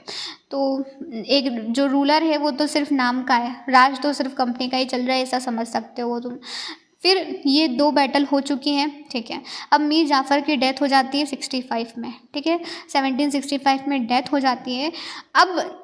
तो एक जो रूलर है वो तो सिर्फ नाम का है, राज तो सिर्फ कंपनी का ही चल रहा है, ऐसा समझ सकते हो तुम। फिर ये 2 बैटल हो चुकी हैं। ठीक है, अब मीर जाफ़र की डेथ हो जाती है 65 में। ठीक है, 1765 में डेथ हो जाती है। अब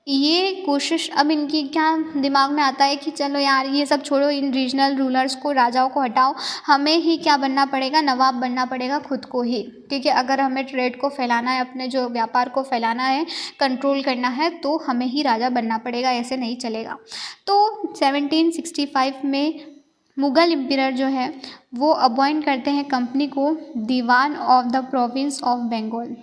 ये कोशिश, अब इनकी क्या दिमाग में आता है कि चलो यार ये सब छोड़ो, इन रीजनल रूलर्स को, राजाओं को हटाओ, हमें ही क्या बनना पड़ेगा, नवाब बनना पड़ेगा खुद को ही। ठीक है, अगर हमें ट्रेड को फैलाना है, अपने जो व्यापार को फैलाना है, कंट्रोल करना है, तो हमें ही राजा बनना पड़ेगा, ऐसे नहीं चलेगा। तो 1765 में मुग़ल एम्परर जो है वो अपॉइंट करते हैं कंपनी को diwan of the province of Bengal,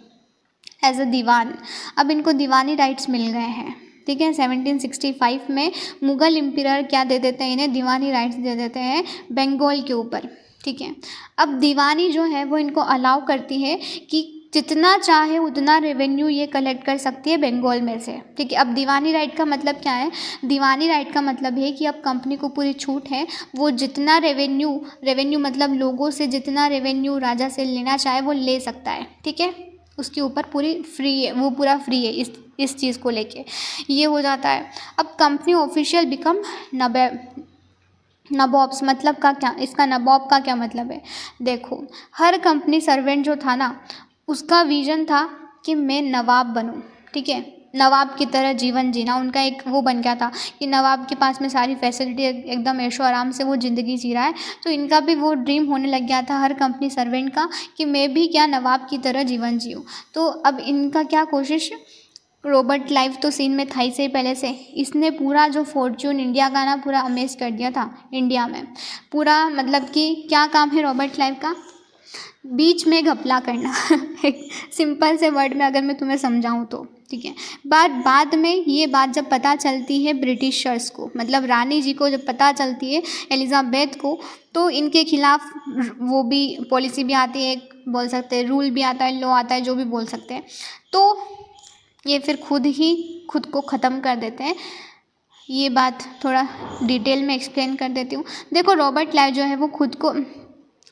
as a diwan. अब इनको दीवानी राइट्स मिल गए हैं। ठीक है, 1765 में मुग़ल एम्परर क्या दे देते हैं, इन्हें दीवानी राइट्स दे देते हैं बंगाल के ऊपर। ठीक है, अब दीवानी जो है वो इनको अलाउ करती है कि जितना चाहे उतना रेवेन्यू ये कलेक्ट कर सकती है बंगाल में से। ठीक है, अब दीवानी राइट का मतलब क्या है, दीवानी राइट का मतलब है कि अब कंपनी को पूरी छूट है, वो जितना रेवेन्यू मतलब लोगों से जितना रेवेन्यू राजा से लेना चाहे वो ले सकता है। ठीक है, उसके ऊपर पूरी फ्री है, वो पूरा फ्री है इस चीज़ को लेके, ये हो जाता है। अब कंपनी ऑफिशियल बिकम नबॉब्स, मतलब का क्या, इसका नवाब का क्या मतलब है, देखो, हर कंपनी सर्वेंट जो था ना, उसका विजन था कि मैं नवाब बनूं। ठीक है, नवाब की तरह जीवन जीना, उनका एक वो बन गया था कि नवाब के पास में सारी फैसिलिटी, एकदम ऐशो आराम से वो ज़िंदगी जी रहा है। तो इनका भी वो ड्रीम होने लग गया था हर कंपनी सर्वेंट का कि मैं भी क्या नवाब की तरह जीवन जीऊँ। तो अब इनका क्या कोशिश, रॉबर्ट क्लाइव तो सीन में था ही से पहले से, इसने पूरा जो फॉर्च्यून इंडिया का ना पूरा अमेज कर दिया था इंडिया में पूरा। मतलब कि क्या काम है रॉबर्ट क्लाइव का, बीच में घपला करना एक सिंपल से वर्ड में अगर मैं तुम्हें समझाऊं तो, ठीक है। बाद में ये बात जब पता चलती है ब्रिटिशर्स को, मतलब रानी जी को जब पता चलती है एलिजाबेथ को, तो इनके खिलाफ वो भी पॉलिसी भी आती है, बोल सकते हैं रूल भी आता है, लॉ आता है, जो भी बोल सकते हैं। तो ये फिर खुद को ख़त्म कर देते हैं। ये बात थोड़ा डिटेल में एक्सप्लेन कर देती हूँ। देखो रॉबर्ट क्लाइव जो है वो खुद को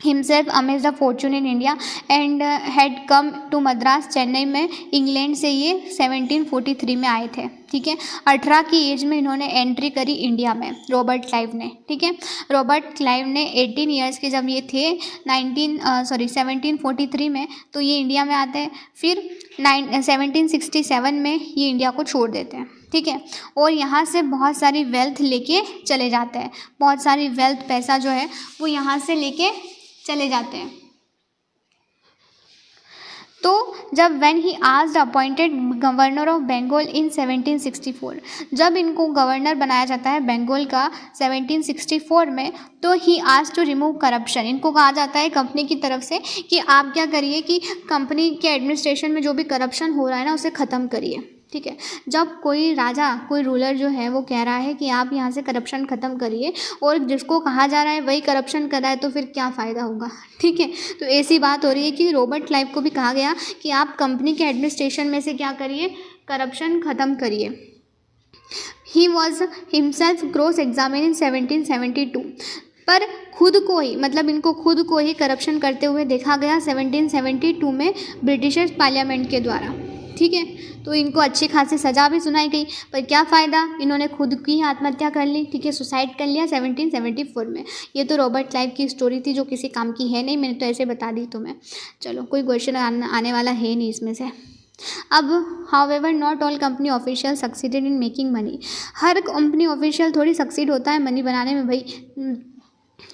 himself amazed the fortune in India and had come to Madras, Chennai में इंग्लैंड से ये 1743 में आए थे, ठीक है। 18 की एज में इन्होंने एंट्री करी इंडिया में, रॉबर्ट क्लाइव ने, ठीक है। रॉबर्ट क्लाइव ने 18 ईयर्स के जब ये थे 1743 में, तो ये इंडिया में आते हैं। फिर 1767 में ये इंडिया को छोड़ देते हैं, ठीक है। और यहाँ से बहुत सारी वेल्थ लेके चले जाते हैं, बहुत सारी वेल्थ, पैसा जो है वो यहाँ से लेके चले जाते हैं। तो जब when he asked appointed governor of Bengal in 1764, जब इनको गवर्नर बनाया जाता है बंगाल का 1764 में, तो he asked to remove corruption, इनको कहा जाता है कंपनी की तरफ से कि आप क्या करिए कि कंपनी के एडमिनिस्ट्रेशन में जो भी करप्शन हो रहा है ना उसे ख़त्म करिए, ठीक है। जब कोई राजा, कोई रूलर जो है वो कह रहा है कि आप यहाँ से करप्शन ख़त्म करिए और जिसको कहा जा रहा है वही करप्शन कर रहा है, तो फिर क्या फ़ायदा होगा, ठीक है। तो ऐसी बात हो रही है कि रॉबर्ट क्लाइव को भी कहा गया कि आप कंपनी के एडमिनिस्ट्रेशन में से क्या करिए, करप्शन ख़त्म करिए। He was himself cross examine in 1772, पर खुद को ही, मतलब इनको खुद को ही करप्शन करते हुए देखा गया 1772 में ब्रिटिशर्स पार्लियामेंट के द्वारा, ठीक है। तो इनको अच्छी खासी सज़ा भी सुनाई गई, पर क्या फ़ायदा, इन्होंने खुद की आत्महत्या कर ली, ठीक है, सुसाइड कर लिया 1774 में। ये तो रॉबर्ट क्लाइव की स्टोरी थी जो किसी काम की है नहीं, मैंने तो ऐसे बता दी तुम्हें। चलो कोई क्वेश्चन आने वाला है नहीं इसमें से। अब however not all company official succeeded in making money, her company official थोड़ी सक्सीड होता है मनी बनाने में भाई,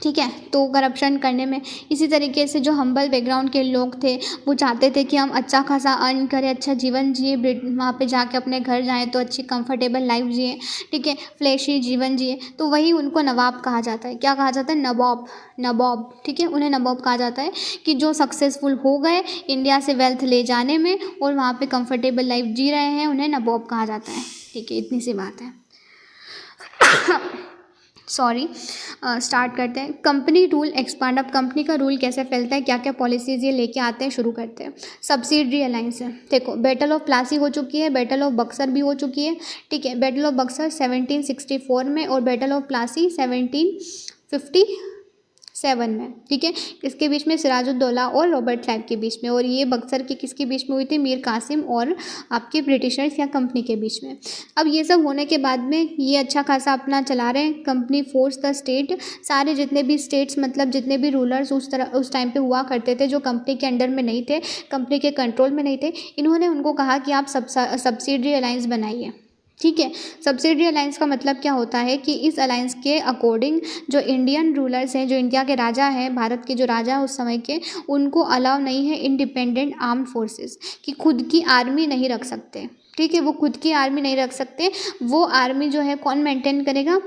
ठीक है, तो करप्शन करने में। इसी तरीके से जो हम्बल बैकग्राउंड के लोग थे वो चाहते थे कि हम अच्छा खासा अर्न करें, अच्छा जीवन जिए, वहाँ पे जाके अपने घर जाएं तो अच्छी कंफर्टेबल लाइफ जिए, ठीक है, फ्लैशी जीवन जिए। तो वही उनको नवाब कहा जाता है। क्या कहा जाता है, नवाब, ठीक है, उन्हें नवाब कहा जाता है कि जो सक्सेसफुल हो गए इंडिया से वेल्थ ले जाने में और वहाँ पर कंफर्टेबल लाइफ जी रहे हैं, उन्हें नवाब कहा जाता है, ठीक है। इतनी सी बात है। सॉरी, स्टार्ट करते हैं। कंपनी रूल एक्सपांड, अब कंपनी का रूल कैसे फैलता है, क्या क्या पॉलिसीज़ ये लेके आते हैं, शुरू करते हैं। सब्सिडरी अलायंस है, देखो बैटल ऑफ प्लासी हो चुकी है, बैटल ऑफ बक्सर भी हो चुकी है, ठीक है। बैटल ऑफ बक्सर 1764 में और बैटल ऑफ प्लासी 1757 में, ठीक है। किसके बीच में, सिराजुद्दौला और रॉबर्ट क्लाइव के बीच में। और ये बक्सर की किसके बीच में हुई थी, मीर कासिम और आपके ब्रिटिशर्स या कंपनी के बीच में। अब ये सब होने के बाद में ये अच्छा खासा अपना चला रहे हैं। कंपनी फोर्स द स्टेट, सारे जितने भी स्टेट्स, मतलब जितने भी रूलर्स उस टाइम पे हुआ करते थे जो कंपनी के अंडर में नहीं थे, कंपनी के कंट्रोल में नहीं थे, इन्होंने उनको कहा कि आप सब्सिडरी अलायंस बनाइए, ठीक है। सब्सिडरी अलायंस का मतलब क्या होता है कि इस अलायंस के अकॉर्डिंग जो इंडियन रूलर्स हैं, जो इंडिया के राजा हैं, भारत के जो राजा हैं उस समय के, उनको अलाउ नहीं है इंडिपेंडेंट आर्म्ड फोर्सेस, कि खुद की आर्मी नहीं रख सकते, ठीक है। वो खुद की आर्मी नहीं रख सकते। वो आर्मी जो है कौन मेंटेन करेगा,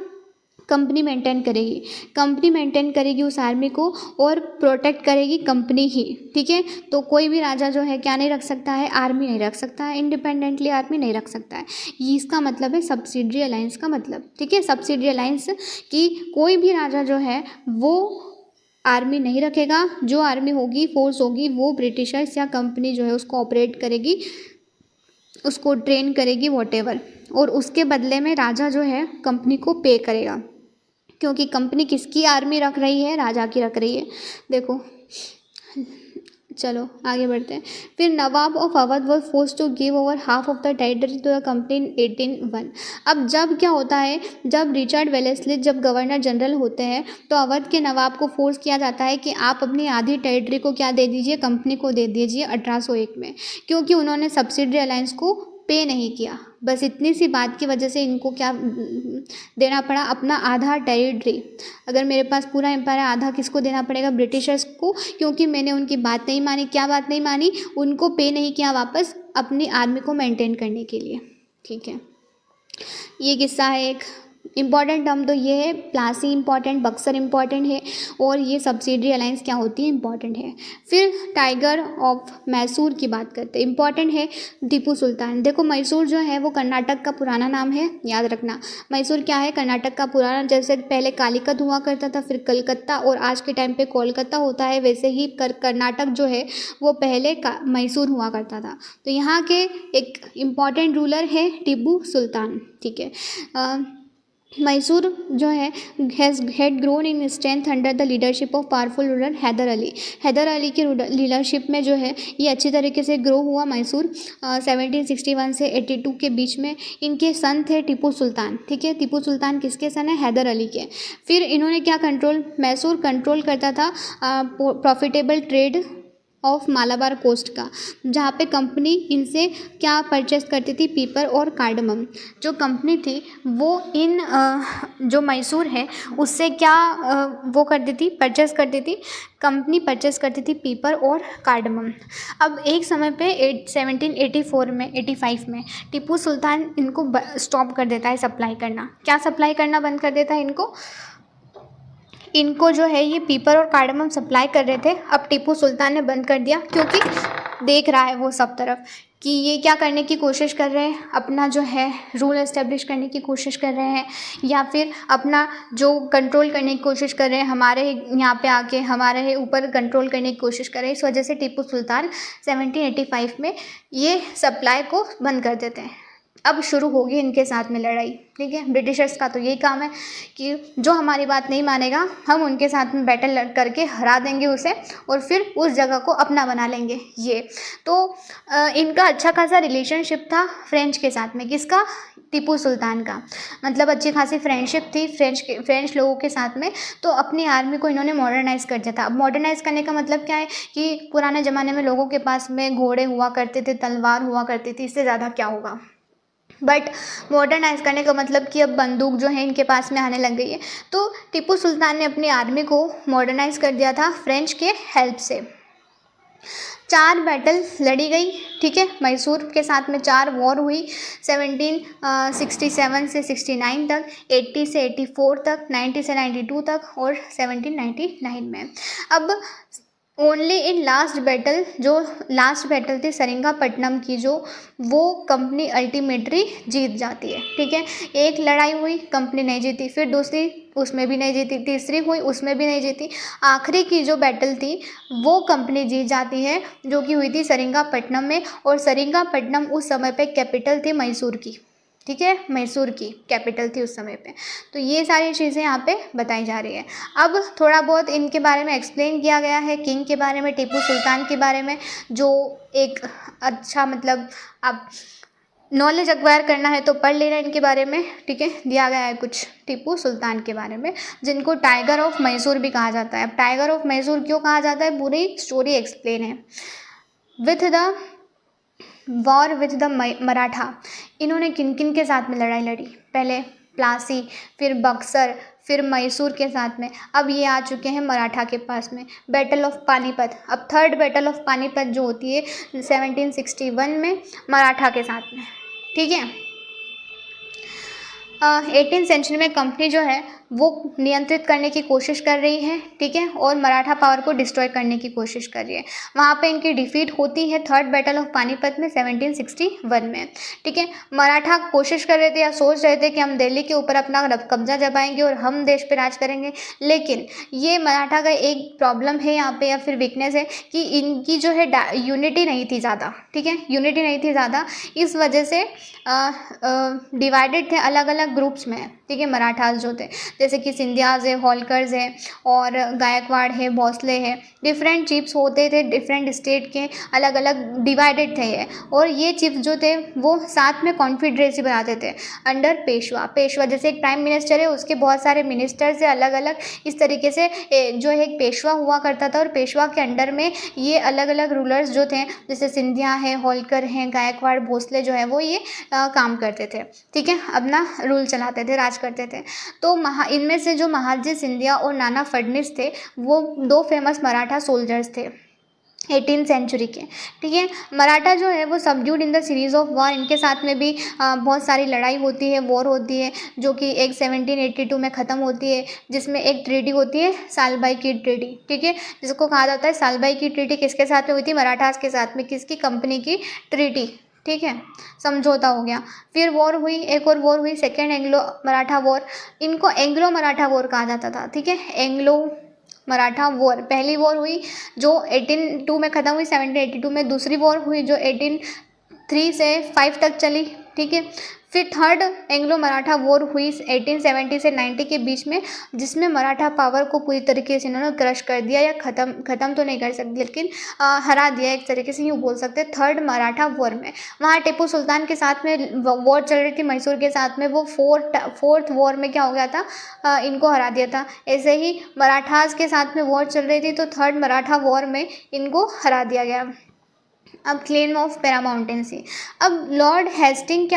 कंपनी मेंटेन करेगी। कंपनी मेंटेन करेगी उस आर्मी को और प्रोटेक्ट करेगी कंपनी ही, ठीक है। तो कोई भी राजा जो है क्या नहीं रख सकता है, आर्मी नहीं रख सकता है, इंडिपेंडेंटली आर्मी नहीं रख सकता है। ये इसका मतलब है सब्सिडरी अलायंस का मतलब, ठीक है। सब्सिडरी अलायंस कि कोई भी राजा जो है वो आर्मी नहीं रखेगा, जो आर्मी होगी, फोर्स होगी, वो ब्रिटिशर्स या कंपनी जो है उसको ऑपरेट करेगी, उसको ट्रेन करेगी, वॉटेवर। और उसके बदले में राजा जो है कंपनी को पे करेगा, क्योंकि कंपनी किसकी आर्मी रख रही है, राजा की रख रही है। देखो चलो आगे बढ़ते हैं। फिर nawab of Awadh was force to give over half of the territory to the company in 1801। अब जब क्या होता है, जब रिचर्ड वेलेस्ली जब गवर्नर जनरल होते हैं तो अवध के नवाब को फोर्स किया जाता है कि आप अपनी आधी टेरिटरी को क्या दे दीजिए, कंपनी को दे दीजिए 1801 में, क्योंकि उन्होंने सब्सिडरी अलायंस को पे नहीं किया। बस इतनी सी बात की वजह से इनको क्या देना पड़ा, अपना आधा टेरिटरी। अगर मेरे पास पूरा एम्पायर है, आधा किसको देना पड़ेगा, ब्रिटिशर्स को, क्योंकि मैंने उनकी बात नहीं मानी। क्या बात नहीं मानी, उनको पे नहीं किया वापस अपनी आर्मी को मेंटेन करने के लिए। ठीक है, ये किस्सा है एक। इम्पॉर्टेंट टर्म तो ये है, प्लासी इम्पॉर्टेंट, बक्सर इम्पॉर्टेंट है, और ये सब्सिडरी अलायंस क्या होती है, इम्पॉर्टेंट है। फिर टाइगर ऑफ मैसूर की बात करते हैं, इम्पॉर्टेंट है टीपू सुल्तान। देखो मैसूर जो है वो कर्नाटक का पुराना नाम है, याद रखना। मैसूर क्या है, कर्नाटक का पुराना, जैसे पहले कालीकत हुआ करता था, फिर कलकत्ता, और आज के टाइम पे कोलकाता होता है, वैसे ही कर्नाटक जो है वो पहले मैसूर हुआ करता था। तो यहाँ के एक इम्पॉर्टेंट रूलर है टीपू सुल्तान। ठीक है, मैसूर जो है had grown in strength under the leadership of powerful ruler Hyder Ali. Hyder Ali की लीडरशिप में जो है ये अच्छी तरीके से ग्रो हुआ मैसूर। 1761 से 82 के बीच में। इनके सन थे टीपू सुल्तान। ठीक है, टीपू सुल्तान किसके सन है, हैदर अली के। फिर इन्होंने क्या मैसूर कंट्रोल करता था profitable trade of Malabar coast का, जहाँ पे कंपनी इनसे क्या परचेस करती थी, पीपर और कार्डमम। जो कंपनी थी वो इन जो मैसूर है उससे क्या वो करती थी, परचेस करती थी, कंपनी परचेस करती थी पीपर और कार्डमम। अब एक समय पे 1784 में 85 में टीपू सुल्तान इनको स्टॉप कर देता है सप्लाई करना। क्या सप्लाई करना बंद कर देता है इनको जो है ये पीपर और कार्डमम सप्लाई कर रहे थे, अब टीपू सुल्तान ने बंद कर दिया, क्योंकि देख रहा है वो सब तरफ कि ये क्या करने की कोशिश कर रहे हैं, अपना जो है रूल एस्टेब्लिश करने की कोशिश कर रहे हैं, या फिर अपना जो कंट्रोल करने की कोशिश कर रहे हैं, हमारे यहाँ पे आके हमारे ऊपर कंट्रोल करने की कोशिश कर रहे हैं। इस वजह से टीपू सुल्तान 1785 में ये सप्लाई को बंद कर देते हैं। अब शुरू होगी इनके साथ में लड़ाई। ठीक है, ब्रिटिशर्स का तो यही काम है कि जो हमारी बात नहीं मानेगा हम उनके साथ में बैटल करके हरा देंगे उसे, और फिर उस जगह को अपना बना लेंगे। ये तो इनका अच्छा खासा रिलेशनशिप था फ्रेंच के साथ में। किसका, टीपू सुल्तान का। मतलब अच्छी खासी फ्रेंडशिप थी फ्रेंच लोगों के साथ में। तो अपनी आर्मी को इन्होंने मॉडर्नाइज़ कर दिया था। अब मॉडर्नाइज़ करने का मतलब क्या है कि पुराने ज़माने में लोगों के पास में घोड़े हुआ करते थे, तलवार हुआ करती थी, इससे ज़्यादा क्या होगा। बट मॉडर्नाइज़ करने का मतलब कि अब बंदूक जो है इनके पास में आने लग गई है। तो टीपू सुल्तान ने अपनी आर्मी को मॉडर्नाइज़ कर दिया था फ्रेंच के हेल्प से। 4 बैटल लड़ी गई। ठीक है, मैसूर के साथ में 4 वॉर हुई, 1767 से 69 तक, 80 से 84 तक, 90 से 92 तक, और 1799 में। अब ओनली इन लास्ट बैटल, जो लास्ट बैटल थी सरिंगापट्टनम की, जो वो कंपनी अल्टीमेटली जीत जाती है। ठीक है, एक लड़ाई हुई, कंपनी नहीं जीती, फिर दूसरी, उसमें भी नहीं जीती, तीसरी हुई, उसमें भी नहीं जीती, आखिरी की जो बैटल थी वो कंपनी जीत जाती है, जो कि हुई थी सरिंगापट्टनम में। और सरिंगापट्टनम उस समय पे कैपिटल थी मैसूर की। ठीक है, मैसूर की कैपिटल थी उस समय पे। तो ये सारी चीज़ें यहाँ पे बताई जा रही है। अब थोड़ा बहुत इनके बारे में एक्सप्लेन किया गया है, किंग के बारे में, टीपू सुल्तान के बारे में, जो एक अच्छा मतलब आप नॉलेज एक्वायर करना है तो पढ़ लेना इनके बारे में। ठीक है, दिया गया है कुछ टीपू सुल्तान के बारे में, जिनको टाइगर ऑफ मैसूर भी कहा जाता है। अब टाइगर ऑफ मैसूर क्यों कहा जाता है, पूरी स्टोरी एक्सप्लेन है। With the war with the Maratha, इन्होंने किन किन के साथ में लड़ाई लड़ी, पहले प्लासी, फिर बक्सर, फिर मैसूर के साथ में, अब ये आ चुके हैं मराठा के पास में। बैटल ऑफ पानीपत, अब थर्ड बैटल ऑफ पानीपत जो होती है 1761 में मराठा के साथ में। ठीक है, 18th सेंचुरी में कंपनी जो है वो नियंत्रित करने की कोशिश कर रही है। ठीक है, और मराठा पावर को डिस्ट्रॉय करने की कोशिश कर रही है। वहाँ पे इनकी डिफीट होती है थर्ड बैटल ऑफ पानीपत में 1761 में। ठीक है, मराठा कोशिश कर रहे थे या सोच रहे थे कि हम दिल्ली के ऊपर अपना कब्जा जमाएंगे और हम देश पे राज करेंगे, लेकिन ये मराठा का एक प्रॉब्लम है यहाँ पे, या फिर वीकनेस है कि इनकी जो है यूनिटी नहीं थी ज़्यादा। ठीक है, यूनिटी नहीं थी ज़्यादा, इस वजह से डिवाइडेड थे अलग अलग ग्रुप्स में। ठीक है, मराठास जो थे, जैसे कि सिंधियाज है, होलकर्स है और गायकवाड़ है, भोसले है। डिफरेंट चीफ्स होते थे, डिफरेंट स्टेट के अलग अलग डिवाइडेड थे ये। और ये चीफ जो थे वो साथ में कॉन्फिडरेसी बनाते थे अंडर पेशवा। पेशवा जैसे एक प्राइम मिनिस्टर है, उसके बहुत सारे मिनिस्टर से अलग अलग इस तरीके से जो है एक पेशवा हुआ करता था और पेशवा के अंडर में ये अलग अलग रूलर्स जो थे जैसे सिंधिया है, होलकर हैं, गायकवाड़, भोसले जो है वो ये काम करते थे। ठीक है, अपना रूल चलाते थे, राज करते थे। तो इनमें से जो महादजी सिंधिया और नाना फडणवीस थे वो दो फेमस मराठा सोल्जर्स थे 18th सेंचुरी के। ठीक है, मराठा जो है वो subdued in the series of war. इनके साथ में भी बहुत सारी लड़ाई होती है, वॉर होती है, जो कि एक 1782 में ख़त्म होती है, जिसमें एक ट्रीटी होती है सालबाई की ट्रीटी। ठीक है, जिसको कहा जाता है सालबाई की ट्रीटी। किसके साथ में हुई थी? मराठास के साथ में। किसकी? कंपनी की ट्रीटी। ठीक है, समझौता हो गया। फिर वॉर हुई, एक और वॉर हुई, सेकेंड एंग्लो मराठा वॉर। इनको एंग्लो मराठा वॉर कहा जाता था। ठीक है, एंग्लो मराठा वॉर। पहली वॉर हुई जो 1802 में ख़त्म हुई, 1782 में। दूसरी वॉर हुई जो 1803 से 5 तक चली। ठीक है, फिर थर्ड एंग्लो मराठा वॉर हुई 1870 से 90 के बीच में, जिसमें मराठा पावर को पूरी तरीके से इन्होंने क्रश कर दिया, या ख़त्म तो नहीं कर सकते लेकिन हरा दिया, एक तरीके से यूँ बोल सकते हैं। थर्ड मराठा वॉर में वहाँ टीपू सुल्तान के साथ में वॉर चल रही थी, मैसूर के साथ में। वो फोर्थ वॉर में क्या हो गया था? इनको हरा दिया था। ऐसे ही मराठास के साथ में वॉर चल रही थी, तो थर्ड मराठा वॉर में इनको हरा दिया गया। अब क्लेम ऑफ पैरामाउंटेंसी। अब लॉर्ड हेस्टिंग के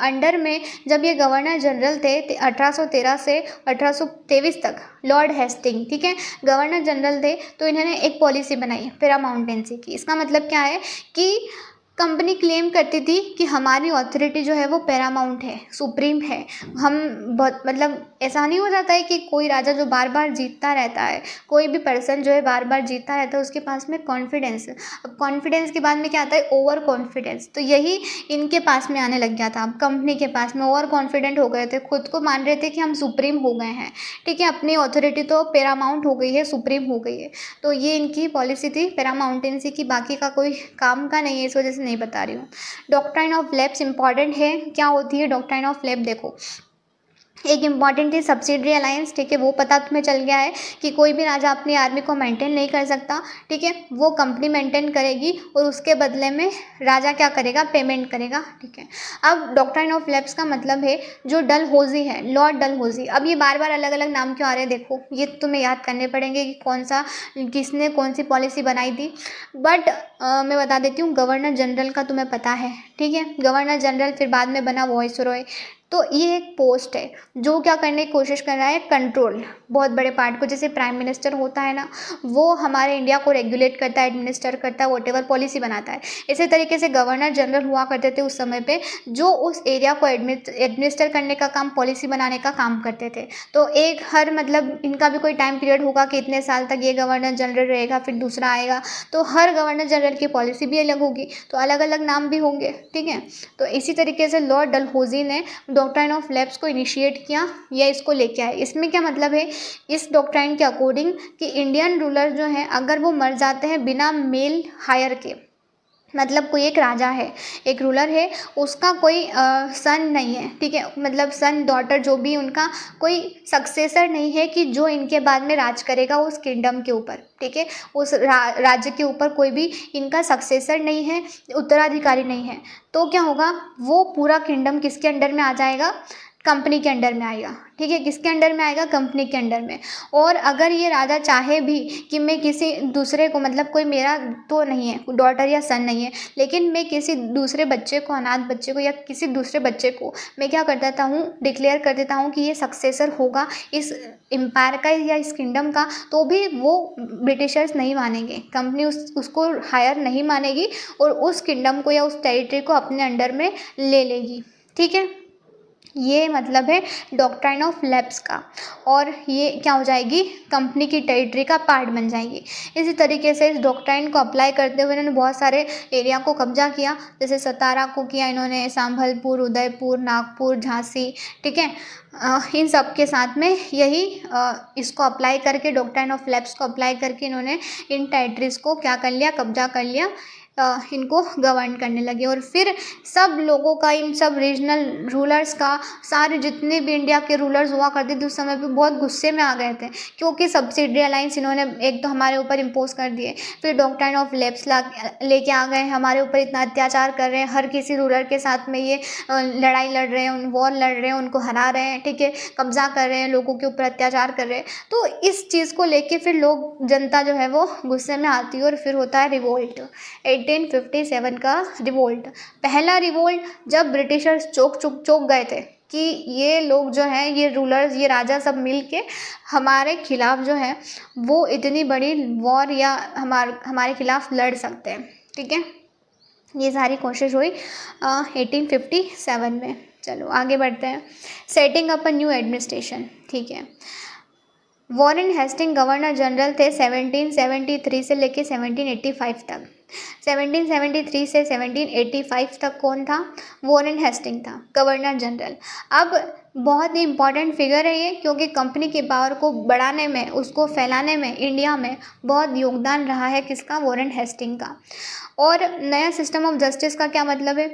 अंडर में जब ये गवर्नर जनरल थे 1813 से 1823 तक, लॉर्ड हेस्टिंग, ठीक है, गवर्नर जनरल थे, तो इन्होंने एक पॉलिसी बनाई पैरामाउंटेंसी की। इसका मतलब क्या है कि कंपनी क्लेम करती थी कि हमारी अथॉरिटी जो है वो पैरामाउंट है, सुप्रीम है। हम बहुत मतलब ऐसा नहीं हो जाता है कि कोई राजा जो बार बार जीतता रहता है, कोई भी पर्सन जो है बार बार जीतता रहता है, उसके पास में कॉन्फिडेंस। अब कॉन्फिडेंस के बाद में क्या आता है? Over confidence. तो यही इनके पास में आने लग गया था। अब कंपनी के पास में ओवर कॉन्फिडेंट हो गए थे, खुद को मान रहे थे कि हम सुप्रीम हो गए हैं। ठीक है, अपनी अथॉरिटी तो पैरामाउंट हो गई है, सुप्रीम हो गई है। तो ये इनकी पॉलिसी थी पैरामाउंटेंसी की। बाकी का कोई काम का नहीं है, इस वजह से नहीं बता रही हूँ। डॉक्ट्राइन ऑफ लैप्स इंपॉर्टेंट है। क्या होती है डॉक्ट्राइन ऑफ लैप? देखो, एक इम्पॉर्टेंट थी सब्सिडरी अलायंस। ठीक है, वो पता तुम्हें चल गया है कि कोई भी राजा अपनी आर्मी को मेंटेन नहीं कर सकता। ठीक है, वो कंपनी मेंटेन करेगी और उसके बदले में राजा क्या करेगा? पेमेंट करेगा। ठीक है, अब डॉक्ट्राइन ऑफ लैप्स का मतलब है जो डलहौजी है, लॉर्ड डलहौजी। अब ये बार बार अलग अलग नाम क्यों आ रहे हैं? देखो, ये तुम्हें याद करने पड़ेंगे कि किसने कौन सी पॉलिसी बनाई थी। बट मैं बता देती हूँ, गवर्नर जनरल का तुम्हें पता है। ठीक है, गवर्नर जनरल फिर बाद में बना वॉइसरॉय। तो ये एक पोस्ट है जो क्या करने की कोशिश कर रहा है? कंट्रोल बहुत बड़े पार्ट को। जैसे प्राइम मिनिस्टर होता है ना, वो हमारे इंडिया को रेगुलेट करता है, एडमिनिस्टर करता है, वॉटेवर पॉलिसी बनाता है। इसी तरीके से गवर्नर जनरल हुआ करते थे उस समय पे, जो उस एरिया को एडमिनिस्टर करने का काम, पॉलिसी बनाने का काम करते थे। तो एक हर मतलब इनका भी कोई टाइम पीरियड होगा कि इतने साल तक ये गवर्नर जनरल रहेगा, फिर दूसरा आएगा। तो हर गवर्नर जनरल की पॉलिसी भी अलग होगी, तो अलग अलग नाम भी होंगे। ठीक है, तो इसी तरीके से लॉर्ड डलहौजी ने डॉक्ट्राइन ऑफ लैप्स को इनिशिएट किया या इसको लेके आए। इसमें क्या मतलब है? इस डॉक्ट्राइन के अकॉर्डिंग कि इंडियन रूलर जो हैं अगर वो मर जाते हैं बिना मेल हायर के, मतलब कोई एक राजा है, एक रूलर है, उसका कोई सन नहीं है। ठीक है, मतलब सन डॉटर जो भी, उनका कोई सक्सेसर नहीं है कि जो इनके बाद में राज करेगा उस किंगडम के ऊपर। ठीक है, उस राज्य के ऊपर कोई भी इनका सक्सेसर नहीं है, उत्तराधिकारी नहीं है। तो क्या होगा? वो पूरा किंगडम किसके अंडर में आ जाएगा? कंपनी के अंडर में आएगा। ठीक है, किसके अंडर में आएगा? कंपनी के अंडर में। और अगर ये राजा चाहे भी कि मैं किसी दूसरे को, मतलब कोई मेरा तो नहीं है, डॉटर या सन नहीं है, लेकिन मैं किसी दूसरे बच्चे को, अनाथ बच्चे को या किसी दूसरे बच्चे को मैं क्या कर देता हूँ? डिक्लेयर कर देता हूँ कि ये सक्सेसर होगा इस एम्पायर का या इस किंगडम का, तो भी वो ब्रिटिशर्स नहीं मानेंगे, कंपनी उसको हायर नहीं मानेगी और उस किंगडम को या उस टेरिटरी को अपने अंडर में ले लेगी। ठीक है, ये मतलब है डॉक्ट्राइन ऑफ लैप्स का। और ये क्या हो जाएगी? कंपनी की टेरिटरी का पार्ट बन जाएगी। इसी तरीके से इस डॉक्ट्राइन को अप्लाई करते हुए इन्होंने बहुत सारे एरिया को कब्जा किया। जैसे सतारा को किया इन्होंने, संभलपुर, उदयपुर, नागपुर, झांसी। ठीक है, इन सब के साथ में यही इसको अप्लाई करके, डॉक्ट्राइन ऑफ लैप्स को अप्लाई करके इन्होंने इन टेरिटरीज़ को क्या कर लिया? कब्जा कर लिया। इनको गवर्न करने लगे। और फिर सब लोगों का, इन सब रीजनल रूलर्स का, सारे जितने भी इंडिया के रूलर्स हुआ करते थे उस समय पे बहुत गुस्से में आ गए थे, क्योंकि सब्सिडी अलाइंस इन्होंने एक तो हमारे ऊपर इम्पोज कर दिए, फिर डॉक्ट्राइन ऑफ लैप्स लेके आ गए, हमारे ऊपर इतना अत्याचार कर रहे हैं, हर किसी रूलर के साथ में ये लड़ाई लड़ रहे हैं, वॉर लड़ रहे हैं, उनको हरा रहे हैं, ठीक है, कब्जा कर रहे हैं, लोगों के ऊपर अत्याचार कर रहे हैं। तो इस चीज़ को लेके फिर लोग, जनता जो है वो गुस्से में आती है और फिर होता है रिवोल्ट, 1857 का रिवोल्ट। पहला रिवोल्ट जब ब्रिटिशर्स चौंक गए थे कि ये लोग जो हैं, ये रूलर्स, ये राजा सब मिल के हमारे खिलाफ जो है वो इतनी बड़ी वॉर या हमारे खिलाफ लड़ सकते हैं, ठीक है। ये सारी कोशिश हुई 1857 में। चलो आगे बढ़ते हैं। Setting up a new administration, ठीक है। वॉरेन हेस्टिंग गवर्नर जनरल थे 1773 से लेके 1785 तक। 1773 से 1785 तक कौन था? वॉरेन हेस्टिंग था, गवर्नर जनरल। अब बहुत ही इंपॉर्टेंट फिगर है ये, क्योंकि कंपनी की पावर को बढ़ाने में, उसको फैलाने में इंडिया में बहुत योगदान रहा है किसका? वॉरेन हेस्टिंग का। और नया सिस्टम ऑफ जस्टिस का क्या मतलब है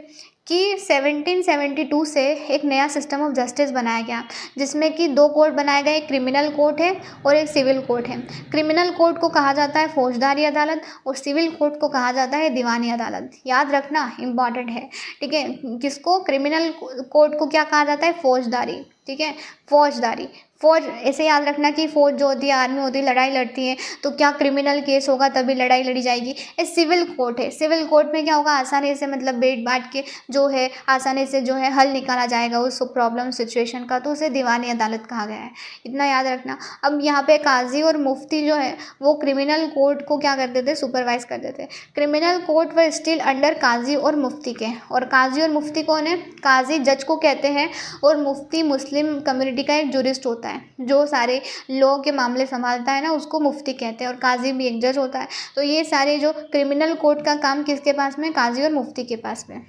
कि 1772 से एक नया सिस्टम ऑफ जस्टिस बनाया गया, जिसमें कि दो कोर्ट बनाए गए, एक क्रिमिनल कोर्ट है और एक सिविल कोर्ट है। क्रिमिनल कोर्ट को कहा जाता है फौजदारी अदालत और सिविल कोर्ट को कहा जाता है दीवानी अदालत। याद रखना, इम्पॉर्टेंट है, ठीक है। किसको? क्रिमिनल कोर्ट को क्या कहा जाता है? फौजदारी, ठीक है, फौजदारी। फौज ऐसे याद रखना कि फौज जो होती है, आर्मी होती है, लड़ाई लड़ती है, तो क्या क्रिमिनल केस होगा तभी लड़ाई लड़ी जाएगी। ये सिविल कोर्ट है। सिविल कोर्ट में क्या होगा? आसानी से, मतलब बैठ बाट के जो है आसानी से जो है हल निकाला जाएगा उस प्रॉब्लम सिचुएशन का, तो उसे दीवानी अदालत कहा गया है। इतना याद रखना। अब यहाँ पे काजी और मुफ्ती जो है वो क्रिमिनल कोर्ट को क्या करते थे? सुपरवाइज करते थे। क्रिमिनल कोर्ट व स्टिल अंडर काजी और मुफ्ती के। और काजी और मुफ्ती कौन है? काजी जज को कहते हैं और मुफ्ती मुस्लिम कम्युनिटी का एक जुरिस्ट होता है, जो सारे लॉ के मामले संभालता है ना, उसको मुफ्ती कहते हैं। और काजी भी एक जज होता है। तो ये सारे जो क्रिमिनल कोर्ट का काम किसके पास में? काजी और मुफ्ती के पास में।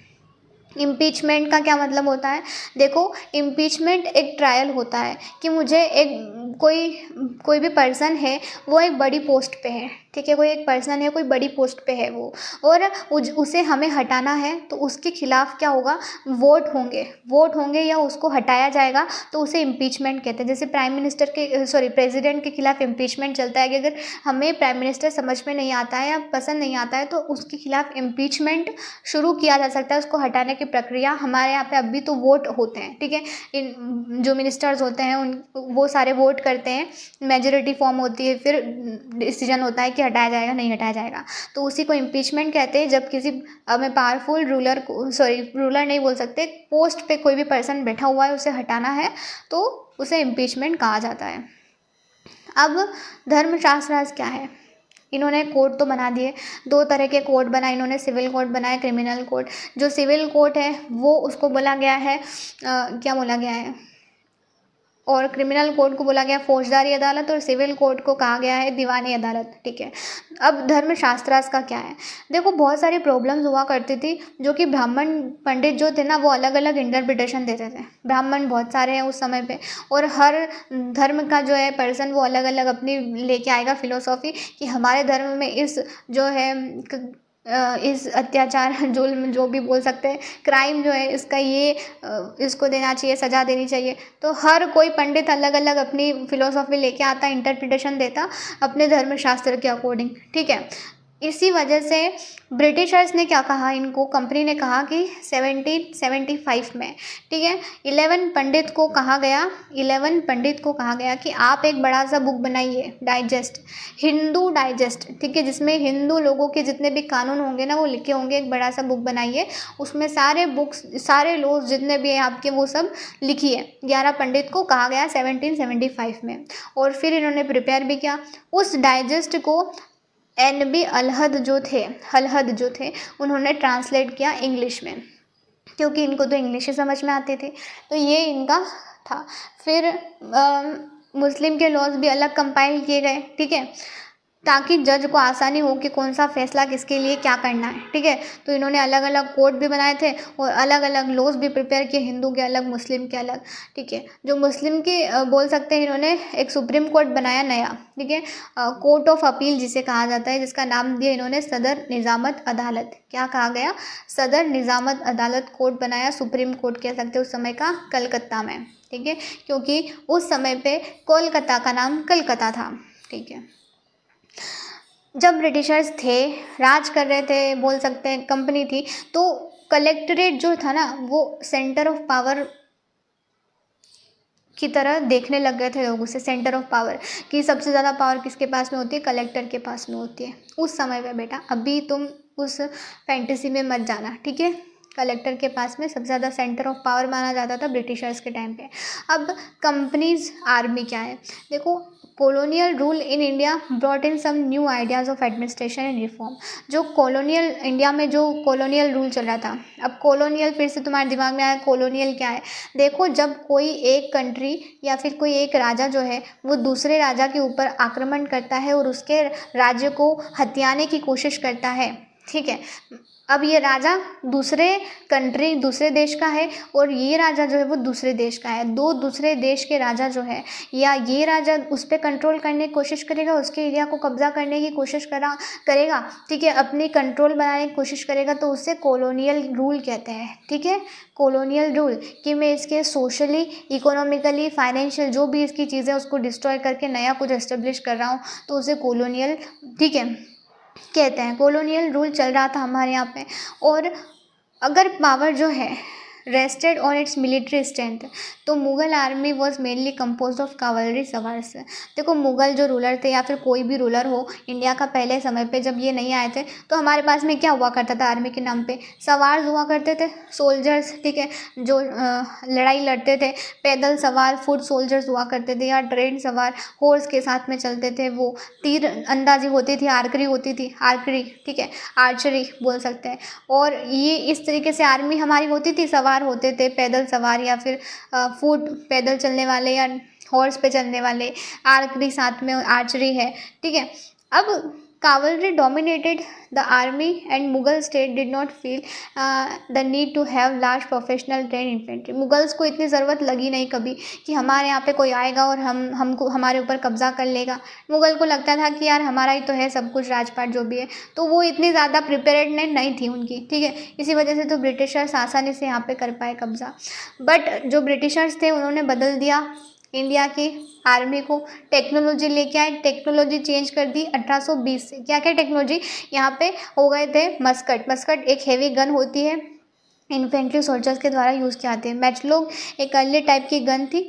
इम्पीचमेंट का क्या मतलब होता है? देखो, इम्पीचमेंट एक ट्रायल होता है कि मुझे एक कोई भी पर्सन है, वो एक बड़ी पोस्ट पे है, ठीक है, कोई एक पर्सन है, कोई बड़ी पोस्ट पे है वो, और उसे हमें हटाना है, तो उसके खिलाफ क्या होगा? वोट होंगे या उसको हटाया जाएगा, तो उसे इम्पीचमेंट कहते हैं। जैसे प्रेसिडेंट के खिलाफ इम्पीचमेंट चलता है कि अगर हमें प्राइम मिनिस्टर समझ में नहीं आता है या पसंद नहीं आता है, तो उसके खिलाफ इम्पीचमेंट शुरू किया जा सकता है, उसको हटाने की प्रक्रिया। हमारे यहाँ पे अभी तो वोट होते हैं, ठीक है, इन जो मिनिस्टर्स होते हैं वो सारे वोट करते हैं, मेजोरिटी फॉर्म होती है, फिर डिसीजन होता है कि हटाया जाएगा नहीं हटाया जाएगा, तो उसी को इम्पीचमेंट कहते हैं। जब किसी हमें पावरफुल रूलर नहीं बोल सकते, पोस्ट पे कोई भी पर्सन बैठा हुआ है, उसे हटाना है, तो उसे इम्पीचमेंट कहा जाता है। अब धर्मशास्त्र क्या है? इन्होंने कोर्ट तो बना दिए, दो तरह के कोर्ट बनाए इन्होंने, सिविल कोर्ट बनाए, क्रिमिनल कोर्ट। जो सिविल कोर्ट है वो उसको बोला गया है क्या बोला गया है, और क्रिमिनल कोर्ट को बोला गया फौजदारी अदालत, और सिविल कोर्ट को कहा गया है दीवानी अदालत, ठीक है। अब धर्मशास्त्रास का क्या है? देखो, बहुत सारी प्रॉब्लम्स हुआ करती थी, जो कि ब्राह्मण पंडित जो थे ना, वो अलग अलग इंटरप्रिटेशन देते थे। ब्राह्मण बहुत सारे हैं उस समय पे, और हर धर्म का जो है पर्सन वो अलग अलग अपनी लेके आएगा फिलोसॉफी, कि हमारे धर्म में इस जो है इस अत्याचार, जुल्म, जो भी बोल सकते हैं, क्राइम जो है इसका ये इसको देना चाहिए, सज़ा देनी चाहिए। तो हर कोई पंडित अलग अलग अपनी फिलोसॉफी लेके आता, इंटरप्रिटेशन देता अपने धर्मशास्त्र के अकॉर्डिंग, ठीक है। इसी वजह से ब्रिटिशर्स ने क्या कहा, इनको कंपनी ने कहा कि 1775 में, ठीक है, 11 पंडित को कहा गया कि आप एक बड़ा सा बुक बनाइए, डाइजेस्ट, हिंदू डाइजेस्ट, ठीक है, जिसमें हिंदू लोगों के जितने भी कानून होंगे ना वो लिखे होंगे, एक बड़ा सा बुक बनाइए, उसमें सारे बुक्स, सारे लॉज जितने भी हैं आपके वो सब लिखिए। 11 पंडित को कहा गया 1775 में, और फिर इन्होंने प्रिपेयर भी किया। उस डाइजेस्ट को NB अलहद जो थे उन्होंने ट्रांसलेट किया इंग्लिश में, क्योंकि इनको तो इंग्लिश ही समझ में आती थी, तो ये इनका था। फिर मुस्लिम के लॉज भी अलग कंपाइल किए गए, ठीक है। ताकि जज को आसानी हो कि कौन सा फैसला किसके लिए क्या करना है, ठीक है। तो इन्होंने अलग अलग कोड भी बनाए थे और अलग अलग लॉज भी प्रिपेयर किए, हिंदू के अलग, मुस्लिम के अलग, ठीक है। जो मुस्लिम के बोल सकते हैं, इन्होंने एक सुप्रीम कोर्ट बनाया नया, ठीक है, कोर्ट ऑफ अपील जिसे कहा जाता है, जिसका नाम दिया इन्होंने सदर निजामत अदालत। क्या कहा गया? सदर निजामत अदालत कोर्ट बनाया, सुप्रीम कोर्ट कह सकते हैं उस समय का, कलकत्ता में, ठीक है, क्योंकि उस समय पे कोलकाता का नाम कलकत्ता था, ठीक है। जब ब्रिटिशर्स थे, राज कर रहे थे, बोल सकते हैं कंपनी थी, तो कलेक्ट्रेट जो था ना, वो सेंटर ऑफ पावर की तरह देखने लग गए थे लोग उसे, सेंटर ऑफ पावर, कि सबसे ज़्यादा पावर किसके पास में होती है? कलेक्टर के पास में होती है उस समय पे बेटा। अभी तुम उस फैंटेसी में मत जाना, ठीक है। कलेक्टर के पास में सबसे ज़्यादा सेंटर ऑफ पावर माना जाता था ब्रिटिशर्स के टाइम पे। अब कंपनीज आर्मी क्या है? देखो, colonial rule in India brought in some new ideas of administration and reform. जो कॉलोनियल इंडिया में जो कॉलोनियल रूल चल रहा था, अब कॉलोनियल फिर से तुम्हारे दिमाग में आया, कॉलोनियल क्या है? देखो, जब कोई एक कंट्री या फिर कोई एक राजा जो है वो दूसरे राजा के ऊपर आक्रमण करता है और उसके राज्य को हथियाने की कोशिश करता है, ठीक है। अब ये राजा दूसरे कंट्री, दूसरे देश का है और ये राजा जो है वो दूसरे देश का है। दो दूसरे देश के राजा जो है, या ये राजा उस पर कंट्रोल करने की कोशिश करेगा, उसके एरिया को कब्जा करने की कोशिश करेगा, ठीक है, अपनी कंट्रोल बनाने की कोशिश करेगा, तो उससे कॉलोनियल रूल कहते हैं, ठीक है। कॉलोनियल रूल कि मैं इसके सोशली, इकोनॉमिकली, फाइनेंशियल जो भी इसकी चीज़ें उसको डिस्ट्रॉय करके नया कुछ एस्टेब्लिश कर रहा हूँ, तो उसे कॉलोनियल, ठीक है, कहते हैं। कॉलोनियल रूल चल रहा था हमारे यहाँ पे। और अगर पावर जो है rested on its military strength, तो Mughal army was mainly compose of cavalry sowars. देखो, मुगल जो रूलर थे या फिर कोई भी रूलर हो इंडिया का पहले समय पे, जब ये नहीं आए थे, तो हमारे पास में क्या हुआ करता था आर्मी के नाम पे? सवार्स हुआ करते थे, सोल्जर्स, ठीक है, जो लड़ाई लड़ते थे। पैदल सवार फुट सोल्जर्स हुआ करते थे, या ट्रेन सवार हॉर्स के साथ में चलते थे। वो तीर अंदाजी होती थी, आर्करी होती थी, आर्करी, ठीक है, आर्चरी बोल सकते हैं। और ये इस तरीके से आर्मी हमारी होती थी, सवार होते थे, पैदल सवार या फिर फुट पैदल चलने वाले या हॉर्स पे चलने वाले, आर्करी साथ में आर्चरी है, ठीक है। अब cavalry dominated the army and Mughal state did not feel the need to have large professional trained infantry। Mughals को इतनी ज़रूरत लगी नहीं कभी कि हमारे यहाँ पे कोई आएगा और हमको हमारे ऊपर कब्जा कर लेगा। मुगल को लगता था कि यार हमारा ही तो है सब कुछ, राजपाट जो भी है, तो वो इतनी ज़्यादा प्रिपेयर्डनेस नहीं थी उनकी, ठीक है। इसी वजह से तो ब्रिटिशर्स आसानी से यहाँ पे कर पाए कब्जा। बट जो ब्रिटिशर्स थे उन्होंने बदल दिया इंडिया की आर्मी को, टेक्नोलॉजी लेके आए, टेक्नोलॉजी चेंज कर दी 1820 से। क्या क्या टेक्नोलॉजी? यहाँ पे हो गए थे मस्कट। मस्कट एक हेवी गन होती है, इन्फेंट्री सोल्जर्स के द्वारा यूज़ किए जाते हैं। मैचलॉक एक अर्ली टाइप की गन थी,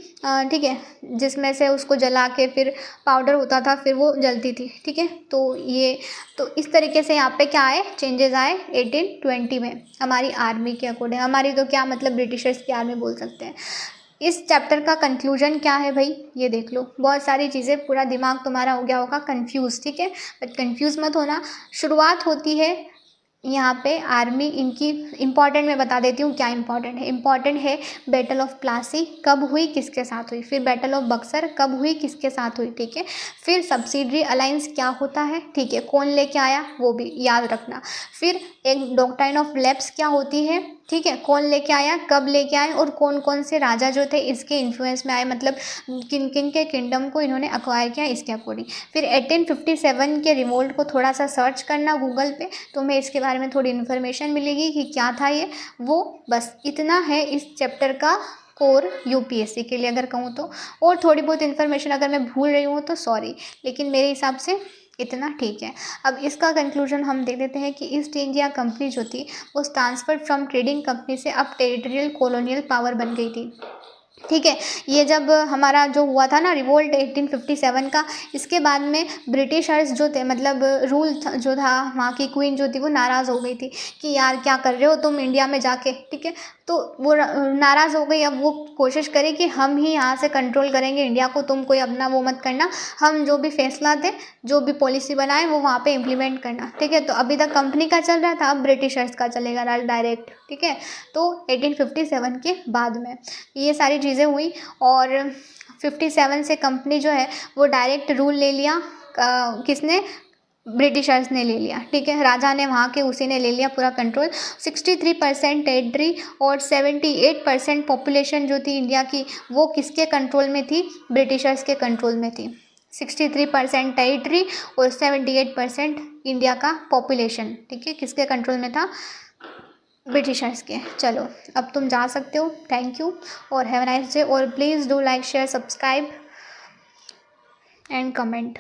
ठीक है, जिसमें से उसको जला के फिर पाउडर होता था, फिर वो जलती थी, ठीक है। तो इस तरीके से यहाँ पे क्या आए, चेंजेस आए 1820 में हमारी आर्मी के अकॉर्डिंग। हमारी तो क्या मतलब, ब्रिटिशर्स की आर्मी बोल सकते हैं। इस चैप्टर का कंक्लूजन क्या है भाई, ये देख लो। बहुत सारी चीज़ें, पूरा दिमाग तुम्हारा हो गया होगा कंफ्यूज, ठीक है, बट कंफ्यूज मत होना। शुरुआत होती है यहाँ पे आर्मी, इनकी इंपॉर्टेंट मैं बता देती हूँ क्या इंपॉर्टेंट है। इंपॉर्टेंट है बैटल ऑफ प्लासी कब हुई, किसके साथ हुई, फिर बैटल ऑफ बक्सर कब हुई, किसके साथ हुई, ठीक है, फिर सब्सिडरी अलायंस क्या होता है, ठीक है, कौन लेके आया वो भी याद रखना। फिर एक डॉक्ट्राइन ऑफ लैप्स क्या होती है, ठीक है, कौन लेके आया, कब लेके आए, और कौन कौन से राजा जो थे इसके इन्फ्लुएंस में आए, मतलब किन किन के किंगडम को इन्होंने अक्वायर किया इसके अकॉर्डिंग। फिर 1857 के रिवोल्ट को थोड़ा सा सर्च करना गूगल पे, तुम्हें इसके बारे में थोड़ी इन्फॉर्मेशन मिलेगी कि क्या था ये वो। बस इतना है इस चैप्टर का कोर यूपीएससी के लिए अगर कहूँ तो। और थोड़ी बहुत इन्फॉर्मेशन अगर मैं भूल रही हूँ तो सॉरी, लेकिन मेरे हिसाब से इतना ठीक है। अब इसका कंक्लूजन हम देख देते हैं कि ईस्ट इंडिया कंपनी जो थी वो ट्रांसफर फ्रॉम ट्रेडिंग कंपनी से अब टेरिटोरियल कॉलोनियल पावर बन गई थी, ठीक है। ये जब हमारा जो हुआ था ना रिवोल्ट 1857 का, इसके बाद में ब्रिटिशर्स जो थे, मतलब रूल जो था, वहाँ की क्वीन जो थी वो नाराज़ हो गई थी कि यार क्या कर रहे हो तुम इंडिया में जाके, ठीक है। तो वो नाराज़ हो गई। अब वो कोशिश करी कि हम ही यहाँ से कंट्रोल करेंगे इंडिया को, तुम कोई अपना वो मत करना, हम जो भी फैसला थे, जो भी पॉलिसी बनाए वो वहाँ पे इम्प्लीमेंट करना, ठीक है। तो अभी तक कंपनी का चल रहा था, अब ब्रिटिशर्स का चलेगा डायरेक्ट, ठीक है। तो 1857 के बाद में ये सारी चीज़ें हुई और 57 से कंपनी जो है वो डायरेक्ट रूल ले लिया। किसने? ब्रिटिशर्स ने ले लिया, ठीक है, राजा ने वहाँ के उसी ने ले लिया पूरा कंट्रोल। 63% टेरिटरी और 78% पॉपुलेशन जो थी इंडिया की वो किसके कंट्रोल में थी, ब्रिटिशर्स के कंट्रोल में थी। 63% टेरिटरी और 78% इंडिया का पॉपुलेशन, ठीक है, किसके कंट्रोल में था, ब्रिटिशर्स के। चलो अब तुम जा सकते हो, थैंक यू और हैव अ नाइस डे, और please do like share subscribe and comment.